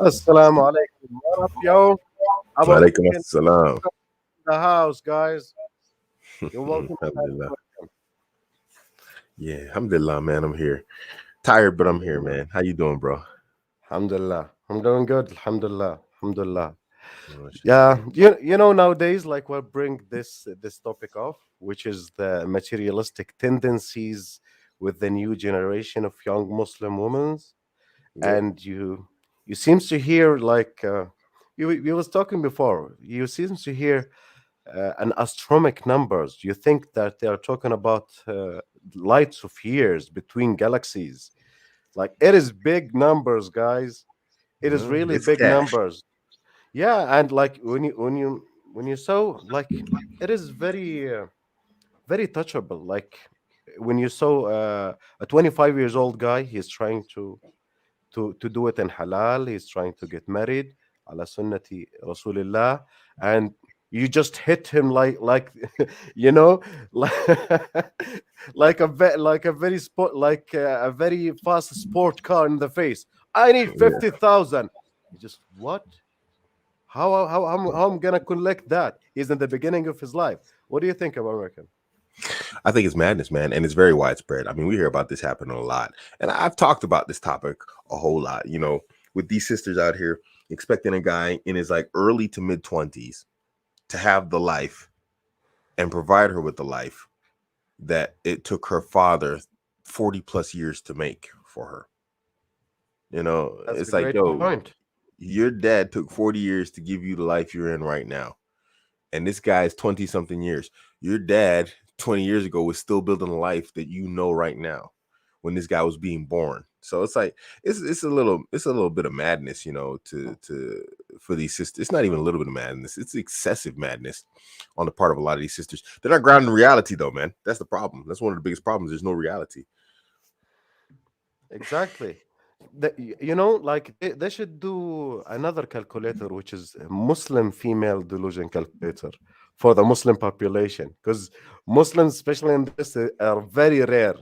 Assalamu alaikum. What up, yo? Abu Walaikum American assalam. in the house, guys. You're welcome. Alhamdulillah. Yeah, alhamdulillah, man. I'm here. Tired, but I'm here, Alhamdulillah. man. How you doing, bro? Alhamdulillah. I'm doing good. Alhamdulillah. Alhamdulillah. MashaAllah. Yeah, you know nowadays, like we'll bring this topic off, which is the materialistic tendencies with the new generation of young Muslim women, Yep. and you seems to hear like you was talking before. You seems to hear an astronomic numbers. You think that they are talking about lights of years between galaxies. Like it is big numbers, guys. It is really It's big cash. numbers. Yeah, and like when you saw like it is very touchable. Like when you saw a 25 years old guy, he's trying to do it in halal. He's trying to get married, ala sunnati Rasulillah, and you just hit him like you know like like a very sport like a very fast sport car in the face. I need Yeah. 50,000. You just what? How I'm gonna collect that? He's in the beginning of his life. What do you think about American? I think it's madness, man, and it's very widespread. I mean, we hear about this happening a lot, and I've talked about this topic a whole lot. With these sisters out here expecting a guy in his like early to mid 20s to have the life and provide her with the life that it took her father 40 plus years to make for her. That's a It's like, great yo, point. your dad took 40 years to give you the life you're in right now. And this guy is 20 something years. Your dad 20 years ago was still building a life that you know right now when this guy was being born. So it's like it's a little bit of madness, to for these sisters. It's not even a little bit of madness. It's excessive madness on the part of a lot of these sisters. They're not grounded in reality though, man. That's the problem. That's one of the biggest problems. There's no reality. Exactly. Like they should do another calculator, which is a Muslim female delusion calculator for the Muslim population, because Muslims, especially in this, are very rare.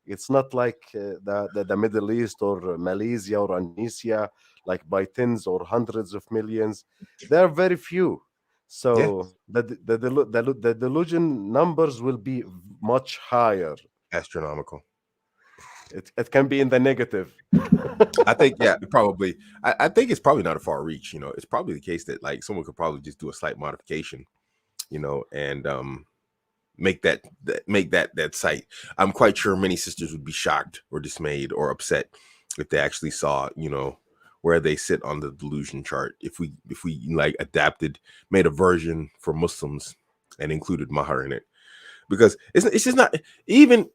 It's not like the Middle East or Malaysia or Indonesia, like by tens or hundreds of millions. There are very few. Yeah. So the delusion numbers will be much higher. Astronomical. It can be in the negative. I think, yeah, probably. I think it's probably not a far reach. It's probably the case that like someone could probably just do a slight modification, and make that site. I'm quite sure many sisters would be shocked or dismayed or upset if they actually saw, where they sit on the delusion chart. If we like adapted, made a version for Muslims and included mahar in it, because it's just not even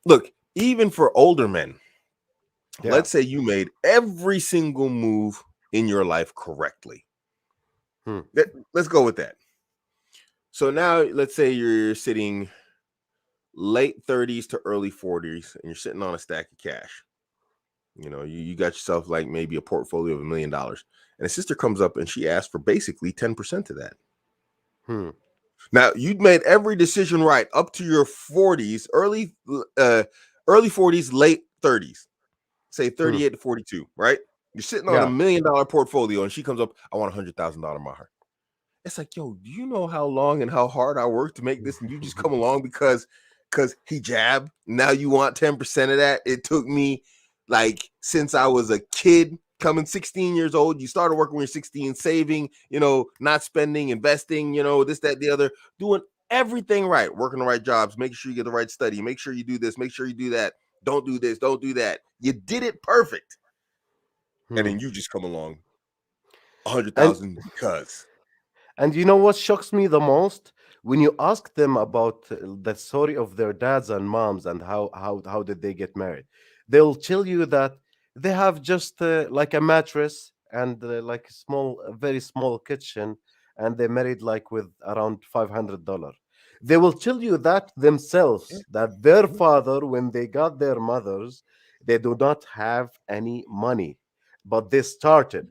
for older men. Yeah. Let's say you made every single move in your life correctly. Hmm. Let's go with that. So now let's say you're sitting late 30s to early 40s and you're sitting on a stack of cash. You got yourself like maybe a portfolio of $1 million. And a sister comes up and she asks for basically 10% of that. Hmm. Now you'd made every decision right up to your 40s, early 40s, late 30s. Say Hmm. 38 to 42, right? You're sitting on a Yeah. $1 million portfolio and she comes up, I want $100,000 mahar. It's like, yo, do you know how long and how hard I worked to make this? And you just come along because hijab. Now you want 10% of that. It took me like since I was a kid, coming 16 years old. You started working when you're 16, saving, not spending, investing, this, that, the other, doing everything right, working the right jobs, making sure you get the right study, make sure you do this, make sure you do that. Don't do this, don't do that. You did it perfect. And Hmm. then you just come along, And 100,000 because. and you know what shocks me the most? When you ask them about the story of their dads and moms and how did they get married, they'll tell you that they have just like a mattress and like a very small kitchen, and they married like with around $500. They will tell you that themselves, that their father, when they got their mothers, they do not have any money, but they started,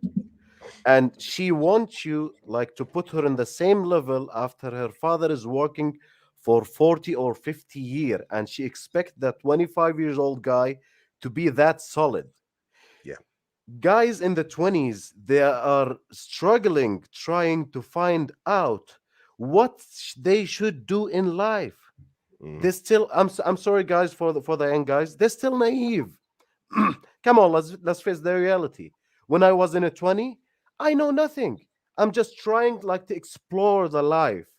and she wants you like to put her in the same level after her father is working for 40 or 50 year, and she expect that 25 years old guy to be that solid. Yeah. Guys in the 20s, they are struggling trying to find out what they should do in life. Mm. They're still, I'm sorry guys for the young guys, they're still naive. Come on, let's face the reality. When I was in a 20, I know nothing. I'm just trying like to explore the life,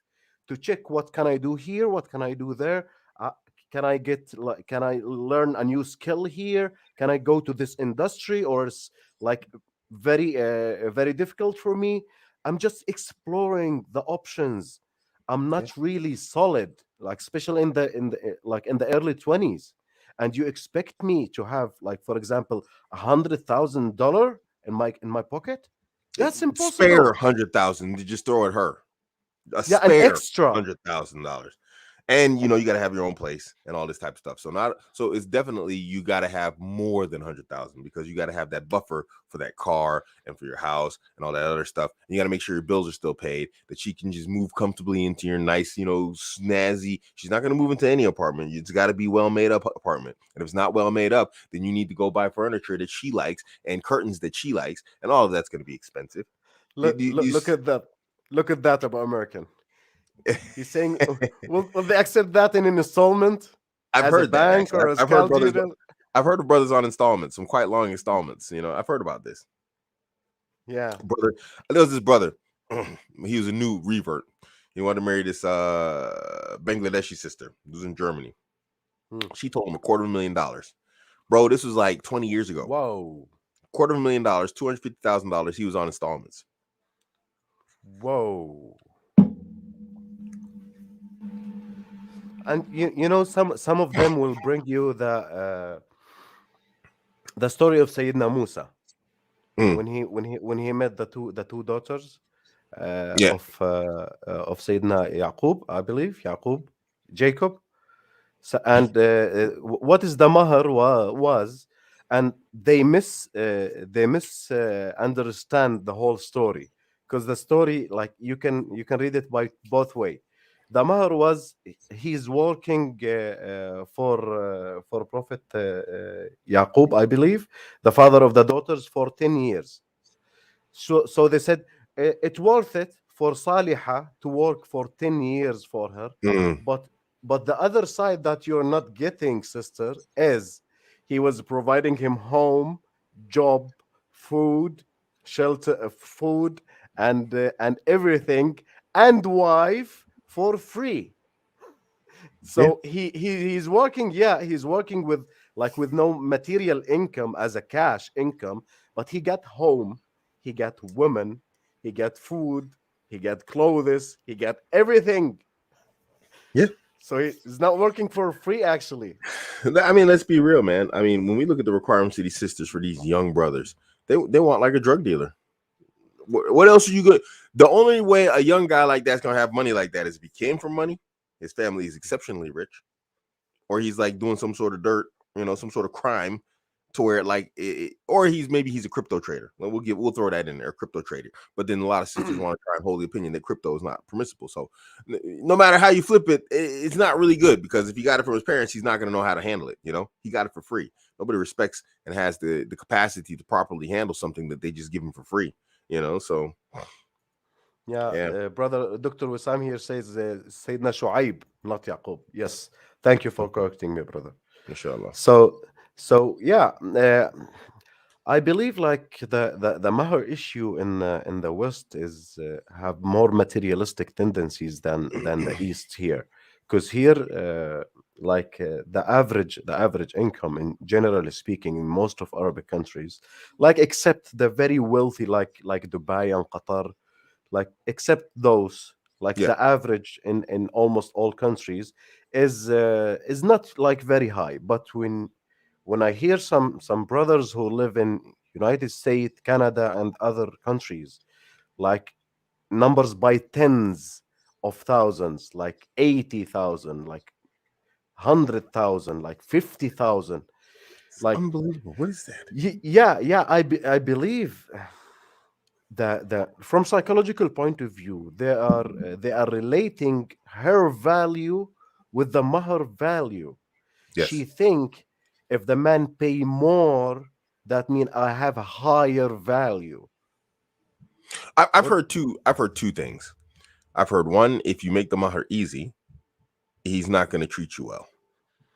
to check what can I do here, what can I do there. Uh, can I get like can I learn a new skill here? Can I go to this industry, or it's like very difficult for me? I'm just exploring the options. I'm Yeah. not really solid, like especially in the early 20s, and you expect me to have like for example $100,000 in my pocket. That's Spare impossible. 100,000 to just throw at her. A Yeah, an spare extra. $100,000. And you got to have your own place and all this type of stuff. So it's definitely you got to have more than 100,000 because you got to have that buffer for that car and for your house and all that other stuff. And you got to make sure your bills are still paid, that she can just move comfortably into your nice, snazzy. She's not going to move into any apartment. It's got to be well made up apartment. And if it's not well made up, then you need to go buy furniture that she likes and curtains that she likes, and all of that's going to be expensive. Look at that. Look at that about American. He's saying, will they accept that in an installment I've as a heard that bank actually. or I've, a I've heard scout brothers. deal? I've heard of brothers on installments, some quite long installments. I've heard about this Yeah. brother. There was this brother. He was a new revert. He wanted to marry this Bangladeshi sister. He was in Germany. Hmm. She told him $250,000, bro. This was like 20 years ago. Whoa. $250,000, $250,000. He was on installments. Whoa. And you know some of them will bring you the story of Sayyidina Musa Mm, when he met the two daughters yeah, of Sayyidina Yaqub, I believe Yaqub, Jacob. So, and what is the mahar was, and they understand the whole story, because the story, like you can read it by both way. The mahar was he's working for Prophet Yaqub, I believe, the father of the daughters, for 10 years. So they said, it's worth it for Saliha to work for 10 years for her, mm, but the other side that you're not getting, sister, is he was providing him home, job, food, shelter, food, and everything, and wife for free. yeah, So he's working, yeah, he's working with like with no material income as a cash income, but he got home, he got women, he got food, he got clothes, he got everything. yeah. So he's not working for free actually. I mean, let's be real, man. I mean, when we look at the requirements of these sisters for these young brothers, they want like a drug dealer. What else are you good? The only way a young guy like that's gonna have money like that is if he came from money, his family is exceptionally rich, or he's like doing some sort of dirt, some sort of crime, to where or he's a crypto trader. Well, we'll throw that in there, crypto trader. But then a lot of sisters want to try and hold the opinion that crypto is not permissible. So no matter how you flip it, it's not really good because if he got it from his parents, he's not gonna know how to handle it. He got it for free. Nobody respects and has the capacity to properly handle something that they just give him for free. So Yeah, yeah, brother Dr. Wissam here says Sayyidina Shu'aib, not Yaqub. Yes, thank you for correcting me, brother. inshallah. So, yeah, I believe like the mahar issue in the West is have more materialistic tendencies than the East here, because here the average income, in generally speaking, in most of Arabic countries, like except the very wealthy, like Dubai and Qatar, like except those, like Yeah. the average in almost all countries is not like very high. But when I hear some brothers who live in United States, Canada, and other countries, like numbers by tens of thousands, like 80,000, like 100,000, like 50,000, It's like unbelievable. What is that? yeah, I believe that from psychological point of view, they are relating her value with the mahar value. She Yes. think if the man pay more, that means I have a higher value. I've What? heard two. I've heard two things. I've heard one: if you make the mahar easy, he's not going to treat you well.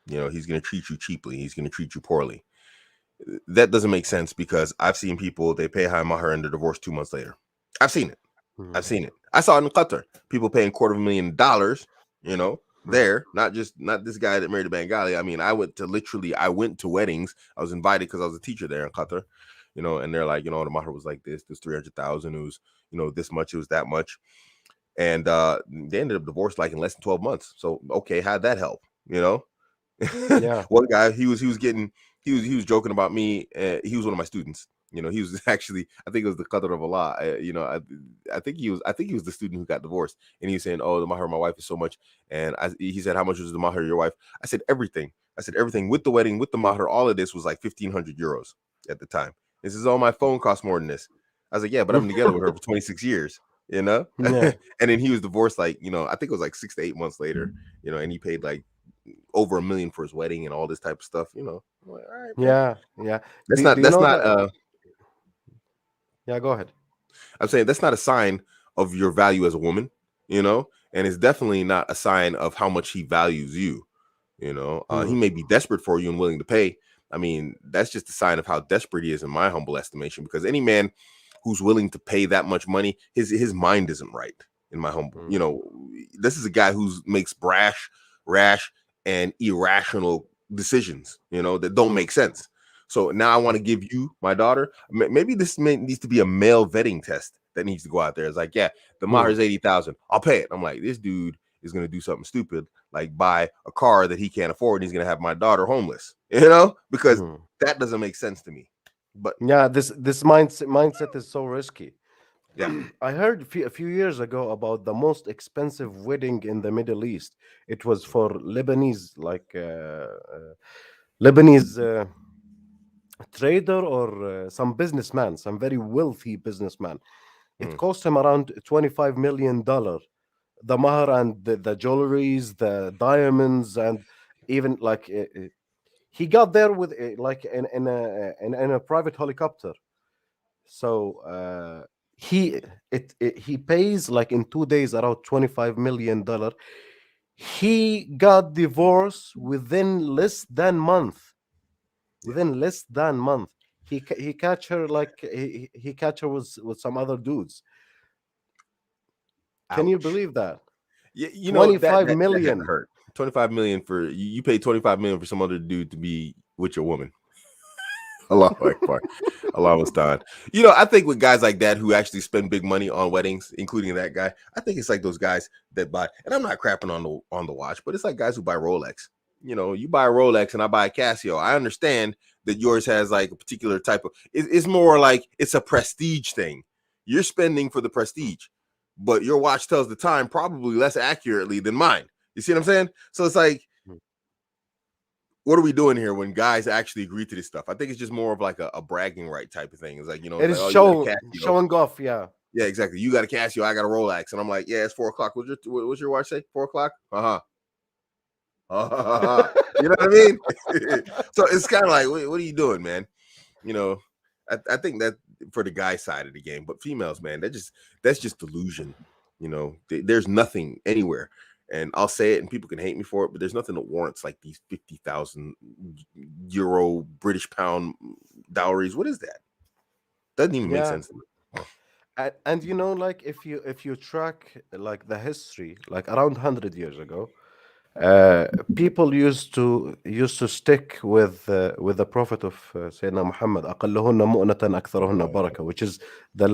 He's going to treat you cheaply. He's going to treat you poorly. That doesn't make sense because I've seen people they pay high mahar and they're divorced 2 months later. I've seen it. I've Mhm. seen it. I saw it in Qatar. People paying $250,000. Mhm. There, not this guy that married a Bengali. I mean, I went to weddings. I was invited because I was a teacher there in Qatar. And they're like, the mahar was like this 300,000. It was, this much. It was that much, and they ended up divorced like in less than 12 months. So okay, how'd that help? You know, Yeah. One guy, he was joking about me. He was one of my students. He was actually, I think it was the qadr of Allah. I think he was the student who got divorced, and he was saying, "Oh, the mahar of my wife is so much." And he said, "How much was the mahar of your wife?" I said, "Everything." I said, "Everything with the wedding, with the mahar, all of this was like 1,500 euros at the time." This is all my phone cost more than this. I was like, "Yeah, but I've been together with her for 26 years." Yeah. And then he was divorced like, I think it was like 6 to 8 months later, and he paid like over 1 million for his wedding and all this type of stuff. I'm like, all right, man. Yeah. Yeah. That's Do not you that's know not that? Yeah. Go ahead. I'm saying that's not a sign of your value as a woman, and it's definitely not a sign of how much he values you. He Hmm. may be desperate for you and willing to pay. I mean, that's just a sign of how desperate he is in my humble estimation, because any man who's willing to pay that much money, his mind isn't right. In my humble, Hmm. this is a guy who makes rash and irrational decisions, that don't Hmm. make sense. So now I want to give you my daughter. Maybe needs to be a male vetting test that needs to go out there. It's like, yeah, the mahar Hmm. is 80,000. I'll pay it. I'm like, this dude is going to do something stupid, like buy a car that he can't afford, and he's going to have my daughter homeless, because Hmm. that doesn't make sense to me. But Yeah. This mindset is so risky. yeah. I heard a few years ago about the most expensive wedding in the Middle East. It was for Lebanese, like Lebanese trader or some businessman, some very wealthy businessman. It Hmm. cost him around $25 million. The mahar and the jewelries, the diamonds, and even like he got there with like in a private helicopter. So he pays like in 2 days around $25 million. He got divorced within less than month. Yeah. Within less than month, he catch her like he catch her with some other dudes. Can you Ouch. believe that? Yeah, Twenty that five that that had to million. hurt. 25 million for you paid 25 million for some other dude to be with your woman. Allahu Akbar. Allah was done. I think with guys like that who actually spend big money on weddings, including that guy, I think it's like those guys that buy, and I'm not crapping on the watch, but it's like guys who buy Rolex. You buy a Rolex and I buy a Casio. I understand that yours has like a particular type of. It's more like it's a prestige thing. You're spending for the prestige, but your watch tells the time probably less accurately than mine. You see what I'm saying? So it's like, what are we doing here when guys actually agree to this stuff? I think it's just more of like a bragging right type of thing. It's like, It it's like, is oh, you got a Casio. showing off. Yeah. Yeah, exactly. You got a Casio, I got a Rolex. And I'm like, yeah, it's 4 o'clock. What's your watch say? 4 o'clock? You know what I mean? So it's kind of like, what are you doing, man? You know, I think that for the guy side of the game, but females, man, that's just delusion. There's nothing anywhere, and I'll say it, and people can hate me for it, but there's nothing that warrants like these 50,000 euro, British pound dowries. What is that? Doesn't even make Yeah. sense to me. And like if you track like the history, like around 100 years ago, uh, people used to stick with the prophet of Sayyidina Muhammad, أقلهن مؤنة أكثرهن بركة, which is the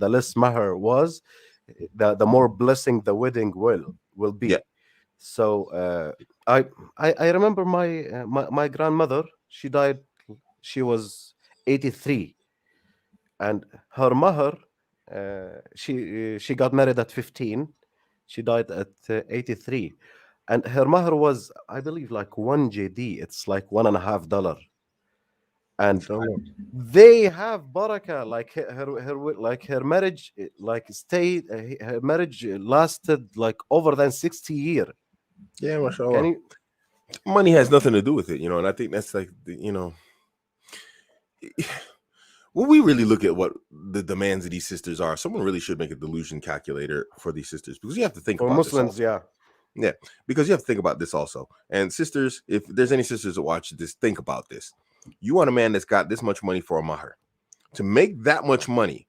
less mahar was, the more blessing the wedding will Yeah, be. So I remember my grandmother. She died. She was 83, and her mahar. She got married at 15. She died at 83, and her mahar was, I believe, like one JD. It's like $1.50. And inshallah. they have barakah, like like her marriage, like stayed. Her marriage lasted like over than 60 years. Yeah, Can mashallah. you? Money has nothing to do with it, and I think that's like, when we really look at what the demands of these sisters are, someone really should make a delusion calculator for these sisters, because you have to think For about this Muslims, also. yeah. Yeah, because you have to think about this also. And sisters, if there's any sisters that watch this, think about this. You want a man that's got this much money for a mahar. To make that much money,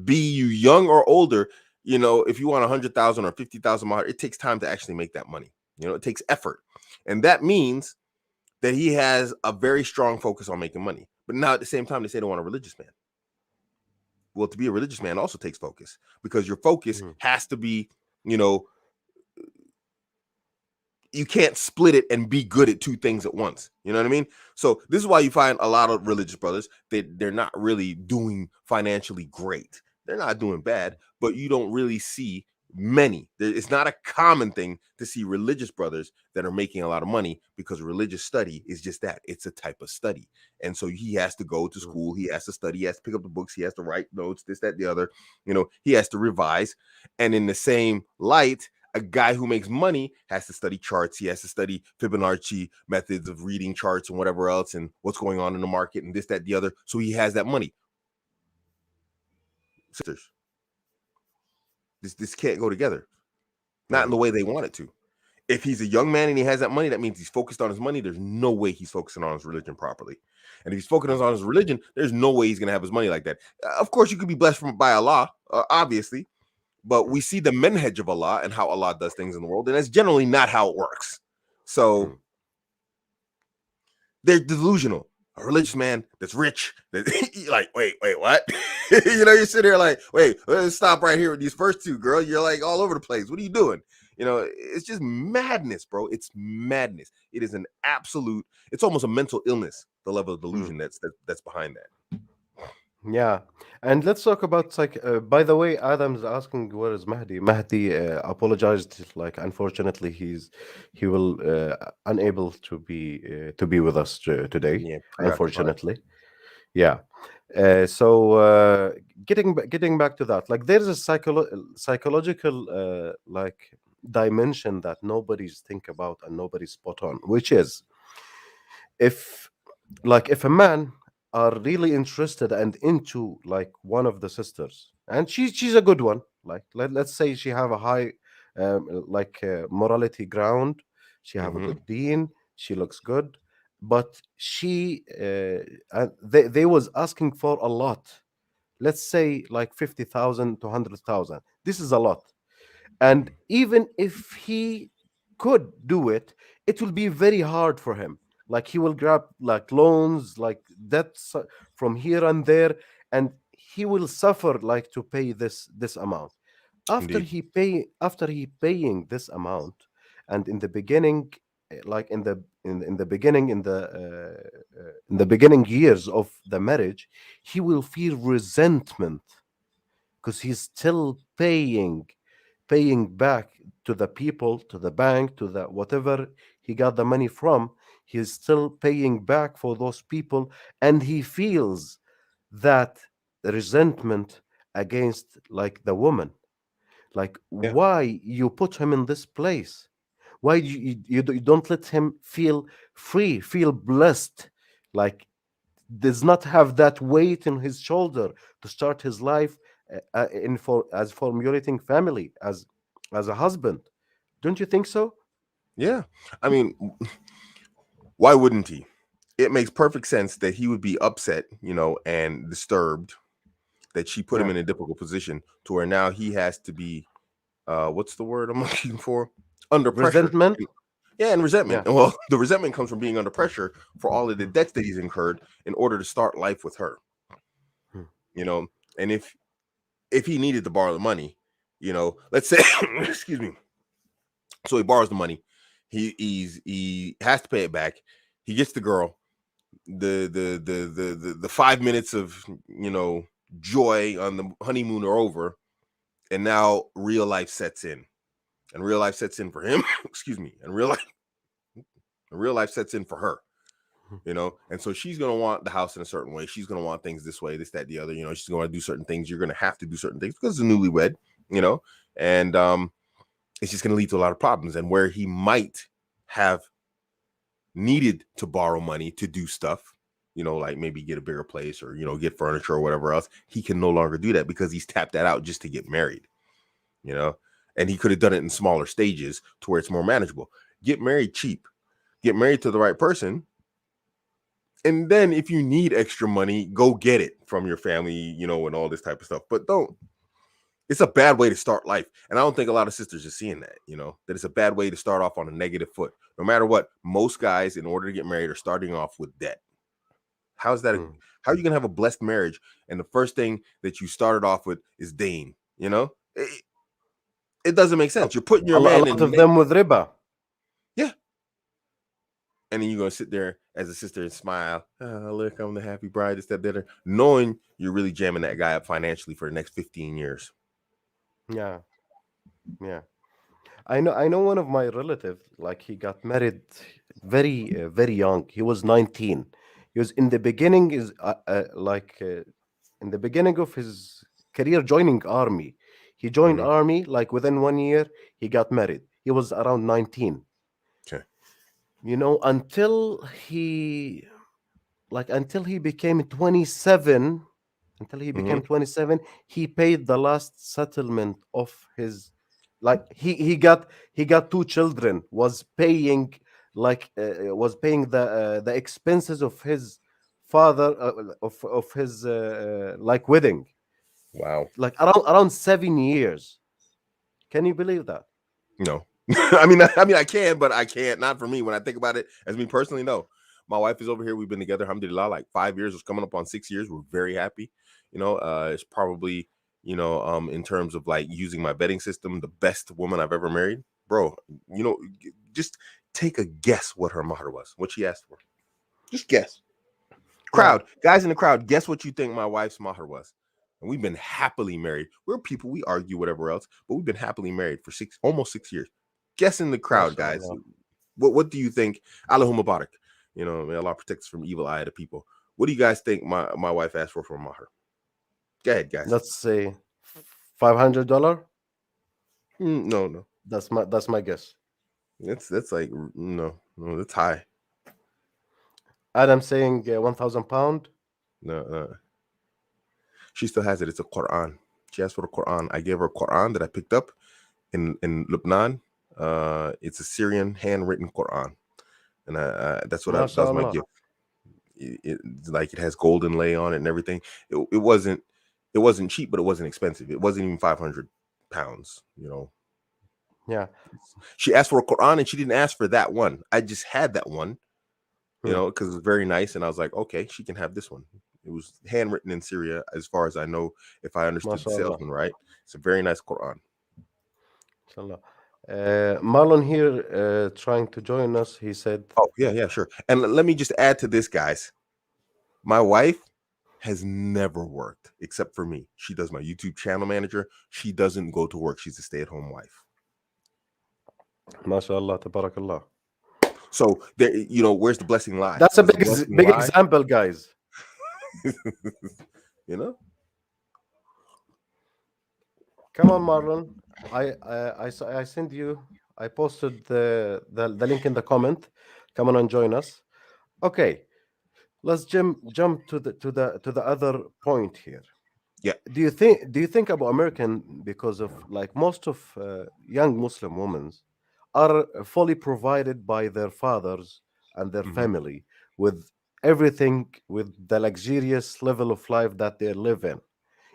be you young or older, if you want 100,000 or 50,000 mahar, it takes time to actually make that money. It takes effort. And that means that he has a very strong focus on making money. But now at the same time, they say they want a religious man. Well, to be a religious man also takes focus, because your focus Mhm. has to be, you know, you can't split it and be good at two things at once. You know what I mean? So this is why you find a lot of religious brothers that they're not really doing financially great. They're not doing bad, but you don't really see many. It's not a common thing to see religious brothers that are making a lot of money, because religious study is just that. It's a type of study. And so he has to go to Mhm. school, he has to study, he has to pick up the books, he has to write notes, this, that, the other. He has to revise. And in the same light, a guy who makes money has to study charts. He has to study Fibonacci methods of reading charts and whatever else, and what's going on in the market and this, that, the other. So he has that money. Sisters, this can't go together. Not in Mhm. the way they want it to. If he's a young man and he has that money, that means he's focused on his money. There's no way he's focusing on his religion properly. And if he's focusing Mhm. on his religion, there's no way he's going to have his money like that. Of course, you could be blessed by Allah, obviously, but we see the menhaj of Allah and how Allah does things in the world, and that's generally not how it works. So Mhm. they're delusional. A religious man that's rich, that you're like, wait, what? You're sitting there like, wait, let's stop right here with these first two, girl. You're like all over the place. What are you doing? It's just madness, bro. It's madness. It is an absolute. It's almost a mental illness. The level of Mhm. delusion that's behind that. Yeah, and let's talk about by the way, Adam's asking where is Mahdi. Mahdi apologized. Like, unfortunately, he will unable to be with us today. Yeah, preoccupied. Unfortunately, yeah. So getting back to that, like there's a psychological like dimension that nobody's think about and nobody's spot on, which is if if a man are really interested and into like one of the sisters, and she's a good one, like let's say she have a high morality ground, she have a Mm-hmm. good deen, she looks good, but they was asking for a lot, let's say like 50,000 to 100,000. This is a lot. And even if he could do it, it will be very hard for him. Like he will grab like loans, like debts from here and there, and he will suffer like to pay this amount. Indeed. After he paying this amount, and in the beginning, like in the beginning in the beginning years of the marriage, he will feel resentment because he's still paying back to the people, to the bank, to the whatever he got the money from. He's still paying back for those people, and he feels that resentment against like the woman. Like, Yeah. why you put him in this place? Why you don't let him feel free, feel blessed? Like, does not have that weight in his shoulder to start his life in for as formulating family as a husband. Don't you think so? Yeah. I mean, why wouldn't he? It makes perfect sense that he would be upset, and disturbed that she put him Yeah. in a difficult position to where now he has to be what's the word I'm looking for? Under pressure. Resentment. Yeah, and resentment. Yeah. And well, the resentment comes from being under pressure for all of the Mm, debts that he's incurred in order to start life with her. mm, You know, and if he needed to borrow the money, let's say excuse me. So he borrows the money. He has to pay it back. He gets the girl. The 5 minutes of joy on the honeymoon are over, and now real life sets in, and real life sets in for him. Excuse me, and real life sets in for her. mm, And so she's gonna want the house in a certain way. She's gonna want things this way, this, that, the other. She's gonna do certain things. You're gonna have to do certain things because it's a newlywed. And it's just gonna lead to a lot of problems. And where he might have needed to borrow money to do stuff, like maybe get a bigger place or, get furniture or whatever else. He can no longer do that because he's tapped that out just to get married, and he could have done it in smaller stages to where it's more manageable. Get married cheap, get married to the right person. And then if you need extra money, go get it from your family, and all this type of stuff. But it's a bad way to start life. And I don't think a lot of sisters are seeing that, that it's a bad way to start off on a negative foot. No matter what, most guys, in order to get married, are starting off with debt. How's that? How are you going to have a blessed marriage? And the first thing that you started off with is Dane, it doesn't make sense. You're putting your man a lot of them with riba. Yeah. And then you're going to sit there as a sister and smile. Oh, look, I'm the happy bride, this, that, that, knowing you're really jamming that guy up financially for the next 15 years. Yeah. I know one of my relatives, like he got married very, very young. He was 19. He was in the beginning, in the beginning of his career joining army. He joined army, like within 1 year, he got married. He was around 19. Okay. Until he became 27, he paid the last settlement of his, like he got 2 children, was paying the expenses of his father, of his like wedding. Wow. Like around 7 years. Can you believe that? No. I mean, I can, but I can't. Not for me. When I think about it, as me personally, no. My wife is over here. We've been together, alhamdulillah, like 5 years. It's coming up on 6 years. We're very happy. It's probably, in terms of like using my betting system, the best woman I've ever married. Bro, just take a guess what her mahar was, what she asked for. Just guess. Crowd, guys in the crowd, guess what you think my wife's mahar was. And we've been happily married. We're people, we argue, whatever else, but we've been happily married for almost 6 years. Guess in the crowd, guys. What do you think? Allahu Mubarak. May Allah protect us from evil eye of the people. What do you guys think my wife asked for mahar? Go ahead, guys. Let's say $500. No. That's my guess. That's like no, that's high. Adam saying 1,000 pound. No. She still has it. It's a Quran. She asked for a Quran. I gave her a Quran that I picked up in Lebanon. It's a Syrian handwritten Quran, and that's what that was my gift. It has golden lay on it and everything. It wasn't cheap, but it wasn't expensive. It wasn't even 500 pounds. Yeah. She asked for a Quran, and she didn't ask for that one. I just had that one, because it was very nice, and I was like, okay, she can have this one. It was handwritten in Syria, as far as I know, if I understood the salesman right. It's a very nice Quran. Inshallah. Marlon here trying to join us. He said, oh, yeah, sure. And let me just add to this, guys. My wife has never worked except for me. She does my YouTube channel manager. She doesn't go to work. She's a stay-at-home wife. MashaAllah, tabarakallah. So there, where's the blessing lie? That's a big example, guys. Come on, Marlon. I send you. I posted the link in the comment. Come on and join us. Okay, let's jump to the other point here. Yeah. Do you think about American, because of like most of young Muslim women are fully provided by their fathers and their family with everything, with the luxurious level of life that they live in.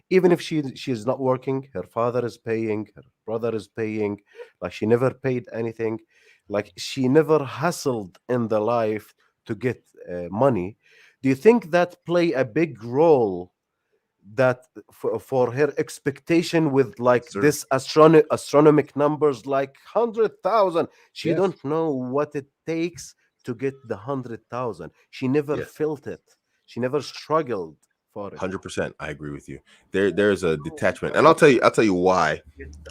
Even if she is not working, her father is paying, her brother is paying. Like she never paid anything. Like she never hustled in the life to get money. Do you think that play a big role, that for her expectation with like this astronomic numbers, like 100,000? She don't know what it takes to get the 100,000. She never felt it. She never struggled for it. 100%. I agree with you. There's a detachment, and I'll tell you why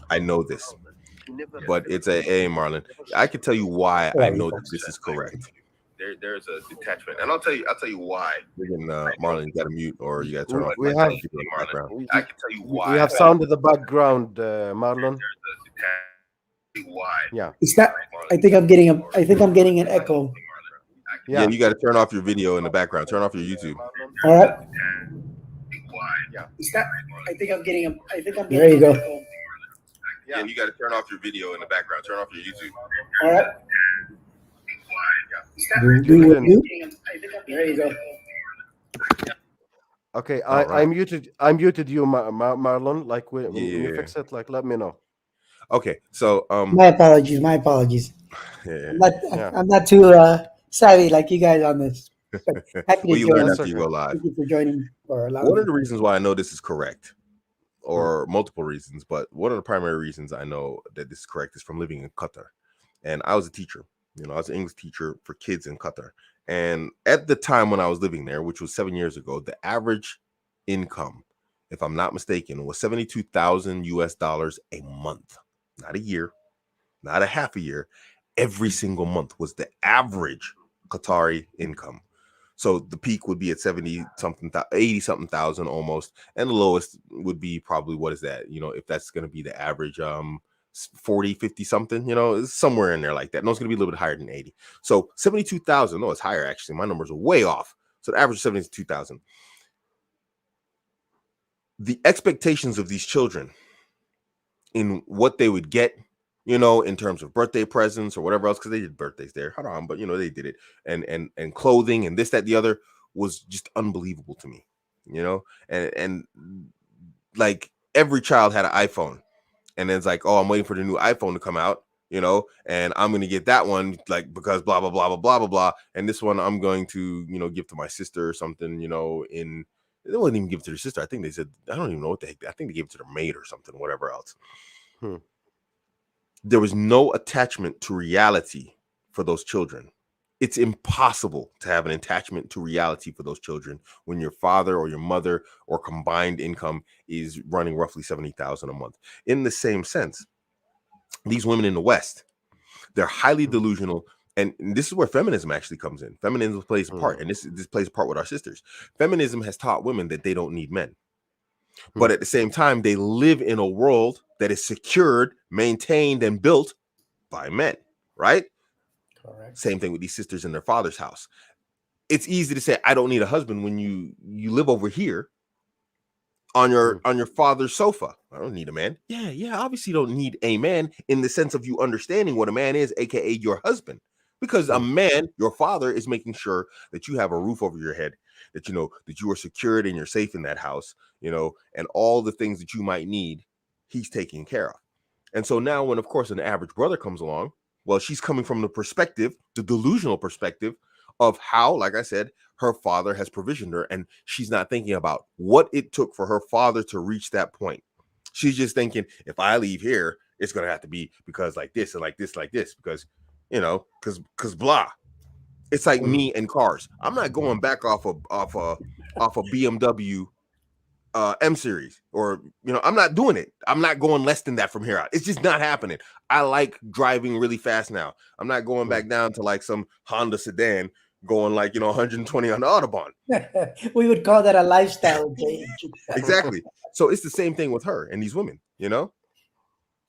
I know this. But it's Marlon. I can tell you why I know that this is correct. There's a detachment, and I'll tell you why. Marlon, you got to mute, or you got to turn off. We have background. I can tell you why. We have sound in the background, Marlon. Why? Yeah. It's not. I think I'm getting an echo. Yeah, Yeah. you got to turn off your video in the background. Turn off your YouTube. All right. Yeah. Is that? I think I'm getting him. I think I'm. There you go. Yeah, you got to turn off your video in the background. Turn off your YouTube. All right. You didn't. There you go. Okay, All I right. muted. I muted you, Marlon. Like when you Yeah. fix it, like let me know. Okay. So My apologies. My apologies. yeah. I'm not. Yeah. I'm not too savvy like you guys on this. But happy Well, to you learn join. That's after you go okay. live. Thank you for joining or allowing One me. of the reasons why I know this is correct, Hmm. or multiple reasons, but one of the primary reasons I know that this is correct is from living in Qatar. And I was a teacher. I was an English teacher for kids in Qatar. And at the time when I was living there, which was 7 years ago, the average income, if I'm not mistaken, was 72,000 US dollars a month, not a year, not a half a year. Every single month was the average Qatari income. So the peak would be at 70 something, 80 something thousand almost. And the lowest would be probably, what is that? If that's going to be the average, 40, 50 something, it's somewhere in there like that. No, it's going to be a little bit higher than 80. So 72,000. No, it's higher actually. My numbers are way off. So the average is 72,000. The expectations of these children in what they would get, in terms of birthday presents or whatever else, because they did birthdays there. Hold on, but they did it, and clothing and this, that, the other was just unbelievable to me, and like every child had an iPhone, and then it's like, oh, I'm waiting for the new iPhone to come out, and I'm gonna get that one, like, because blah blah blah blah blah blah blah, and this one I'm going to give to my sister or something, in. They wouldn't even give it to their sister. I think they said, I don't even know what the heck. I think they gave it to their maid or something, whatever else. Hmm. There was no attachment to reality for those children. It's impossible to have an attachment to reality for those children when your father or your mother or combined income is running roughly 70,000 a month. In the same sense, these women in the West, they're highly Hmm. delusional. And this is where feminism actually comes in. Feminism plays a part, Hmm. and this plays a part with our sisters. Feminism has taught women that they don't need men. Hmm. But at the same time, they live in a world that is secured, maintained, and built by men, right? Correct. Same thing with these sisters in their father's house. It's easy to say, I don't need a husband when you live over here on Hmm. your father's sofa. I don't need a man. Yeah, obviously you don't need a man in the sense of you understanding what a man is, aka your husband. Because a Hmm. man, your father, is making sure that you have a roof over your head, that that you are secured and you're safe in that house, and all the things that you might need, he's taking care of. And so now when, of course, an average brother comes along, well, she's coming from the delusional perspective of how, like I said, her father has provisioned her, and she's not thinking about what it took for her father to reach that point. She's just thinking, if I leave here, it's going to have to be because like this and like this, like this, because, because blah. It's like Hmm. me and cars. I'm not going back off a BMW M series, or I'm not doing it. I'm not going less than that from here out. It's just not happening. I like driving really fast now. I'm not going Hmm. back down to like some Honda sedan going like 120 on the Autobahn. We would call that a lifestyle change. Exactly. So it's the same thing with her and these women,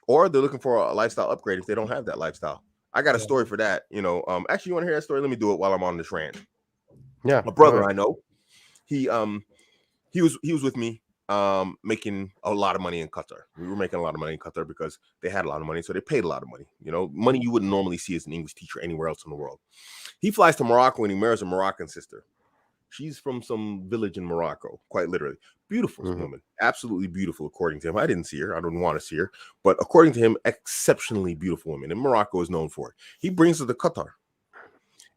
or they're looking for a lifestyle upgrade if they don't have that lifestyle. I got a story for that. Actually, you want to hear that story? Let me do it while I'm on this rant. Yeah. A Go brother ahead. I know, he he was with me making a lot of money in Qatar. We were making a lot of money in Qatar because they had a lot of money, so they paid a lot of money. Money you wouldn't normally see as an English teacher anywhere else in the world. He flies to Morocco and he marries a Moroccan sister. She's from some village in Morocco, quite literally. Beautiful Hmm. woman, absolutely beautiful, according to him. I didn't see her. I don't want to see her. But according to him, exceptionally beautiful woman. And Morocco is known for it. He brings her to Qatar.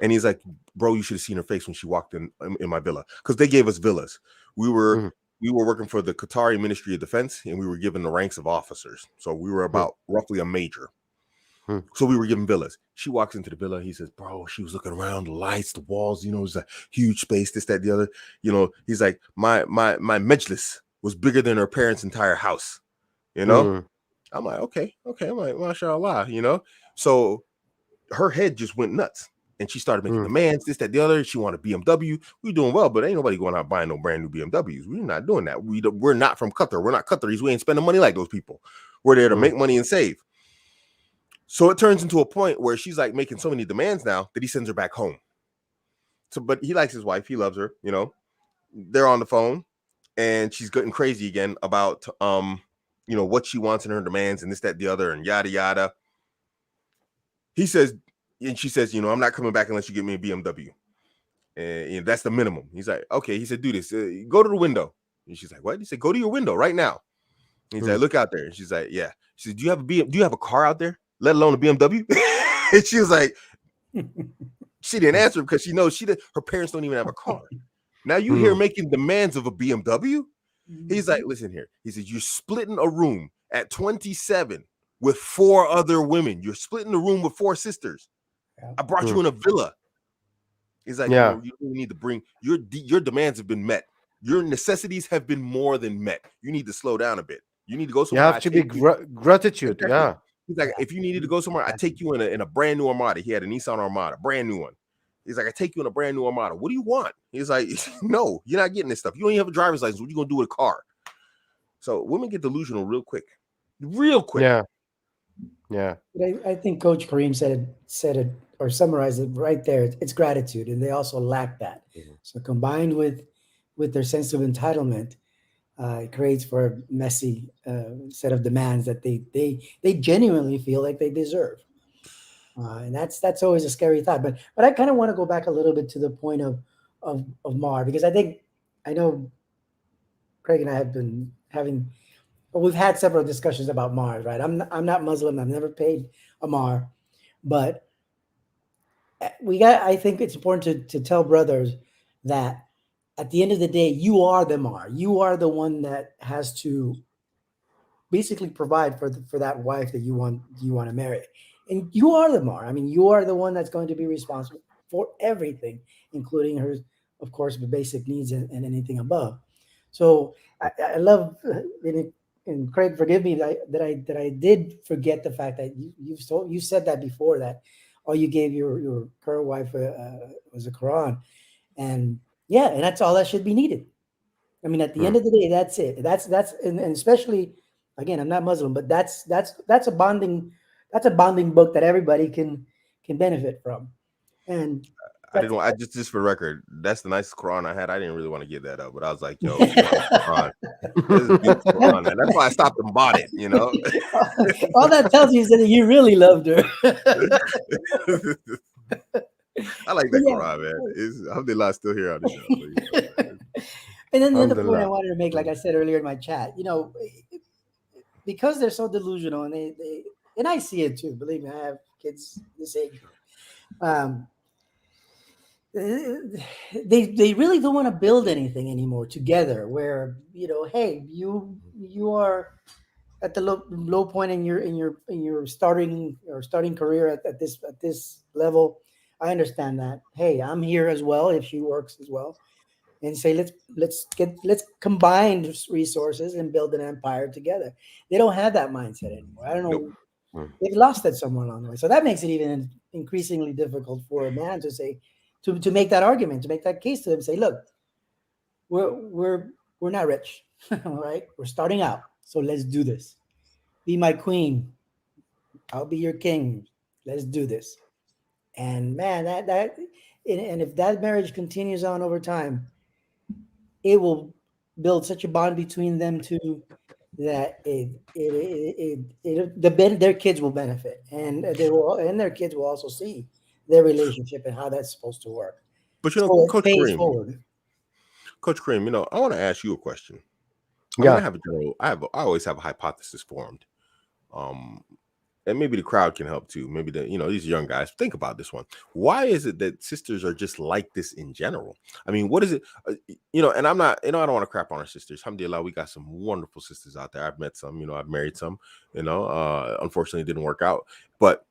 And he's like, bro, you should have seen her face when she walked in my villa. Because they gave us villas. We were Hmm. working for the Qatari Ministry of Defense, and we were given the ranks of officers. So we were Hmm. about roughly a major. Hmm. So we were given villas. She walks into the villa. He says, bro, she was looking around, the lights, the walls, it was a huge space, this, that, the other. He's like, my majlis was bigger than her parents' entire house. Hmm. I'm like, okay. I'm like, mashallah, So her head just went nuts. And she started making Hmm. demands, this, that, the other. She wanted BMW. We're doing well, but ain't nobody going out buying no brand new BMWs. We're not doing that. We're not from Qatar. We're not Qataris. We ain't spending money like those people. We're there to Hmm. make money and save. So it turns into a point where she's like making so many demands now that he sends her back home. but he likes his wife. He loves her. They're on the phone, and she's getting crazy again about what she wants and her demands and this, that, the other, and yada yada. He says, and she says, I'm not coming back unless you get me a BMW. And that's the minimum. He's like, okay. He said, do this. Go to the window. And she's like, what? He said, go to your window right now. And he's like, look out there. And she's like, yeah. She said, do you have a car out there? Let alone a BMW? And she was like, she didn't answer because she knows her parents don't even have a car. Now you hear making demands of a BMW? He's like, listen here. He says, you're splitting a room at 27 with 4 other women. You're splitting the room with 4 sisters. I brought you in a villa. He's like, you really need to bring your demands have been met. Your necessities have been more than met. You need to slow down a bit. You need to go somewhere. You have to be gratitude. Exactly. Yeah. He's like, if you needed to go somewhere, I take you in a brand new Armada. He had a Nissan Armada, brand new one. He's like, I take you in a brand new Armada. What do you want? He's like, no, you're not getting this stuff. You don't even have a driver's license. What are you gonna do with a car? So women get delusional real quick. Yeah. But I think Coach Kareem said it or summarized it right there. It's gratitude, and they also lack that. So combined with their sense of entitlement, it creates for a messy set of demands that they genuinely feel like they deserve, and that's always a scary thought. But I kind of want to go back a little bit to the point of Mar, because I know Craig and I have been having. Well, we've had several discussions about Mars, right? I'm not Muslim. I've never paid a Mar, but I think it's important to tell brothers that at the end of the day, you are the Mar. You are the one that has to basically provide for that wife that you want to marry, and you are the Mar. I mean, you are the one that's going to be responsible for everything, including her, of course, the basic needs and anything above. So I love. And Craig, forgive me that I did forget the fact that you said that before, that all you gave your current wife was a Quran, and that's all that should be needed. I mean, at the end of the day, that's it. That's and especially, again, I'm not Muslim, but that's a bonding book that everybody can benefit from. And I didn't want. Just for record, that's the nicest Quran I had. I didn't really want to give that up, but I was like, yo, Quran. This is a beautiful Quran, man. That's why I stopped and bought it. All that tells you is that you really loved her. I like that Quran, man. Alhamdulillah, still here on the show. And then the point I wanted to make, like I said earlier in my chat, because they're so delusional, and they and I see it too. Believe me, I have kids this age. They really don't want to build anything anymore together. Where hey, you are at the low point in your starting career at this level. I understand that. Hey, I'm here as well if she works as well, and say let's combine resources and build an empire together. They don't have that mindset anymore. I don't know. Nope. They've lost that somewhere along the way. So that makes it even increasingly difficult for a man to say. To make that argument, to make that case to them, say, look, we're not rich, all right? We're starting out, so let's do this. Be my queen, I'll be your king. Let's do this. And man, and if that marriage continues on over time, it will build such a bond between them two that their kids will benefit, and their kids will also see their relationship and how that's supposed to work. But so Coach Kareem, I want to ask you a question. I always have a hypothesis formed. And maybe the crowd can help too. Maybe these young guys think about this one. Why is it that sisters are just like this in general? I mean, what is it? And I'm not, I don't want to crap on our sisters. Alhamdulillah, we got some wonderful sisters out there. I've met some, I've married some, unfortunately it didn't work out. But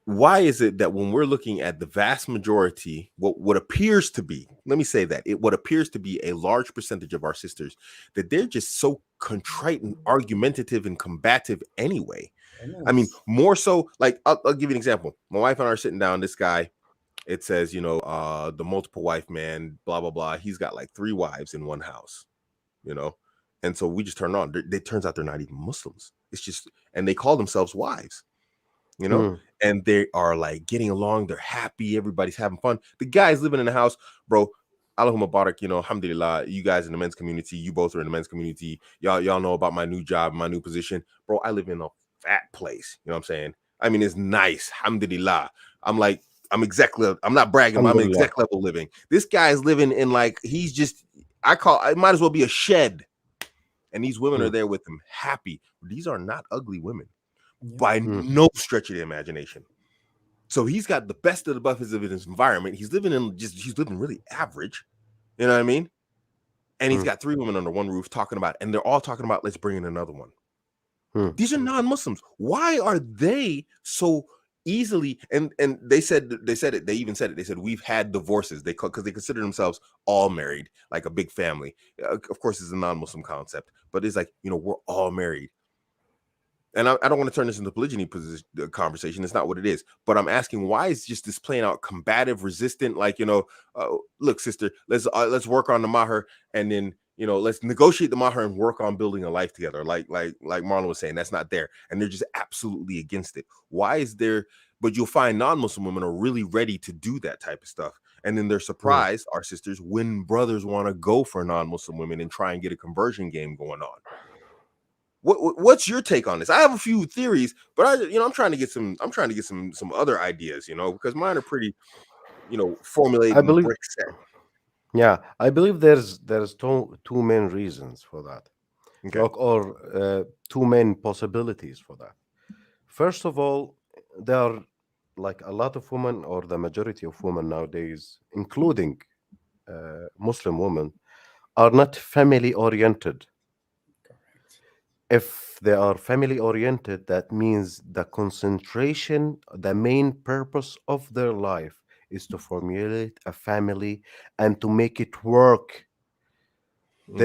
why is it that when we're looking at the vast majority, what appears to be, let me say that, what appears to be a large percentage of our sisters, that they're just so contrite and argumentative and combative anyway? I mean, more so, like, I'll give you an example. My wife and I are sitting down, this guy, it says, the multiple wife man, blah, blah, blah. He's got like 3 wives in one house, and so we just turn on. It turns out they're not even Muslims. It's just, and they call themselves wives. you know, Mm. and they are like getting along. They're happy. Everybody's having fun. The guy's living in the house, bro. Allahumma barak, you know, alhamdulillah, you guys in the men's community, you both are in the men's community. Y'all know about my new job, my new position. Bro, I live in a fat place. You know what I'm saying? I mean, it's nice. Alhamdulillah. I'm like, I'm not bragging, but I'm Alhamdulillah. exec level living. This guy's living in like, it might as well be a shed. And these women are Mm. there with him, happy. These are not ugly women Yeah. by Mm. no stretch of the imagination. So he's got the best of the buffets of his environment. He's living really average. You know what I mean? And he's Mm. got 3 women under one roof talking about, and they're all talking about, let's bring in another one. Mm. These are non-Muslims. Why are they so easily? And they said it. They even said it. They said we've had divorces. Because they consider themselves all married, like a big family. Of course, it's a non-Muslim concept, but it's like, you know, we're all married. And I don't want to turn this into polygyny conversation. It's not what it is. But I'm asking, why is just this playing out combative, resistant? Like, you know, look, sister, let's work on the mahar, and then, you know, let's negotiate the mahar and work on building a life together. Like Marlon was saying, that's not there, and they're just absolutely against it. Why is there? But you'll find non-Muslim women are really ready to do that type of stuff, and then they're Mm. surprised, our sisters, when brothers want to go for non-Muslim women and try and get a conversion game going on. What's your take on this? I have a few theories, but I'm trying to get some other ideas, you know, because mine are pretty, you know, I formulated and believe, brick set. yeah, I believe there's two main reasons for that, Okay. like, or two main possibilities for that. First of all, there are like a lot of women, or the majority of women nowadays, including Muslim women, are not family oriented. Correct. If they are family oriented, that means the concentration, the main purpose of their life is to formulate a family and to make it work. Mm,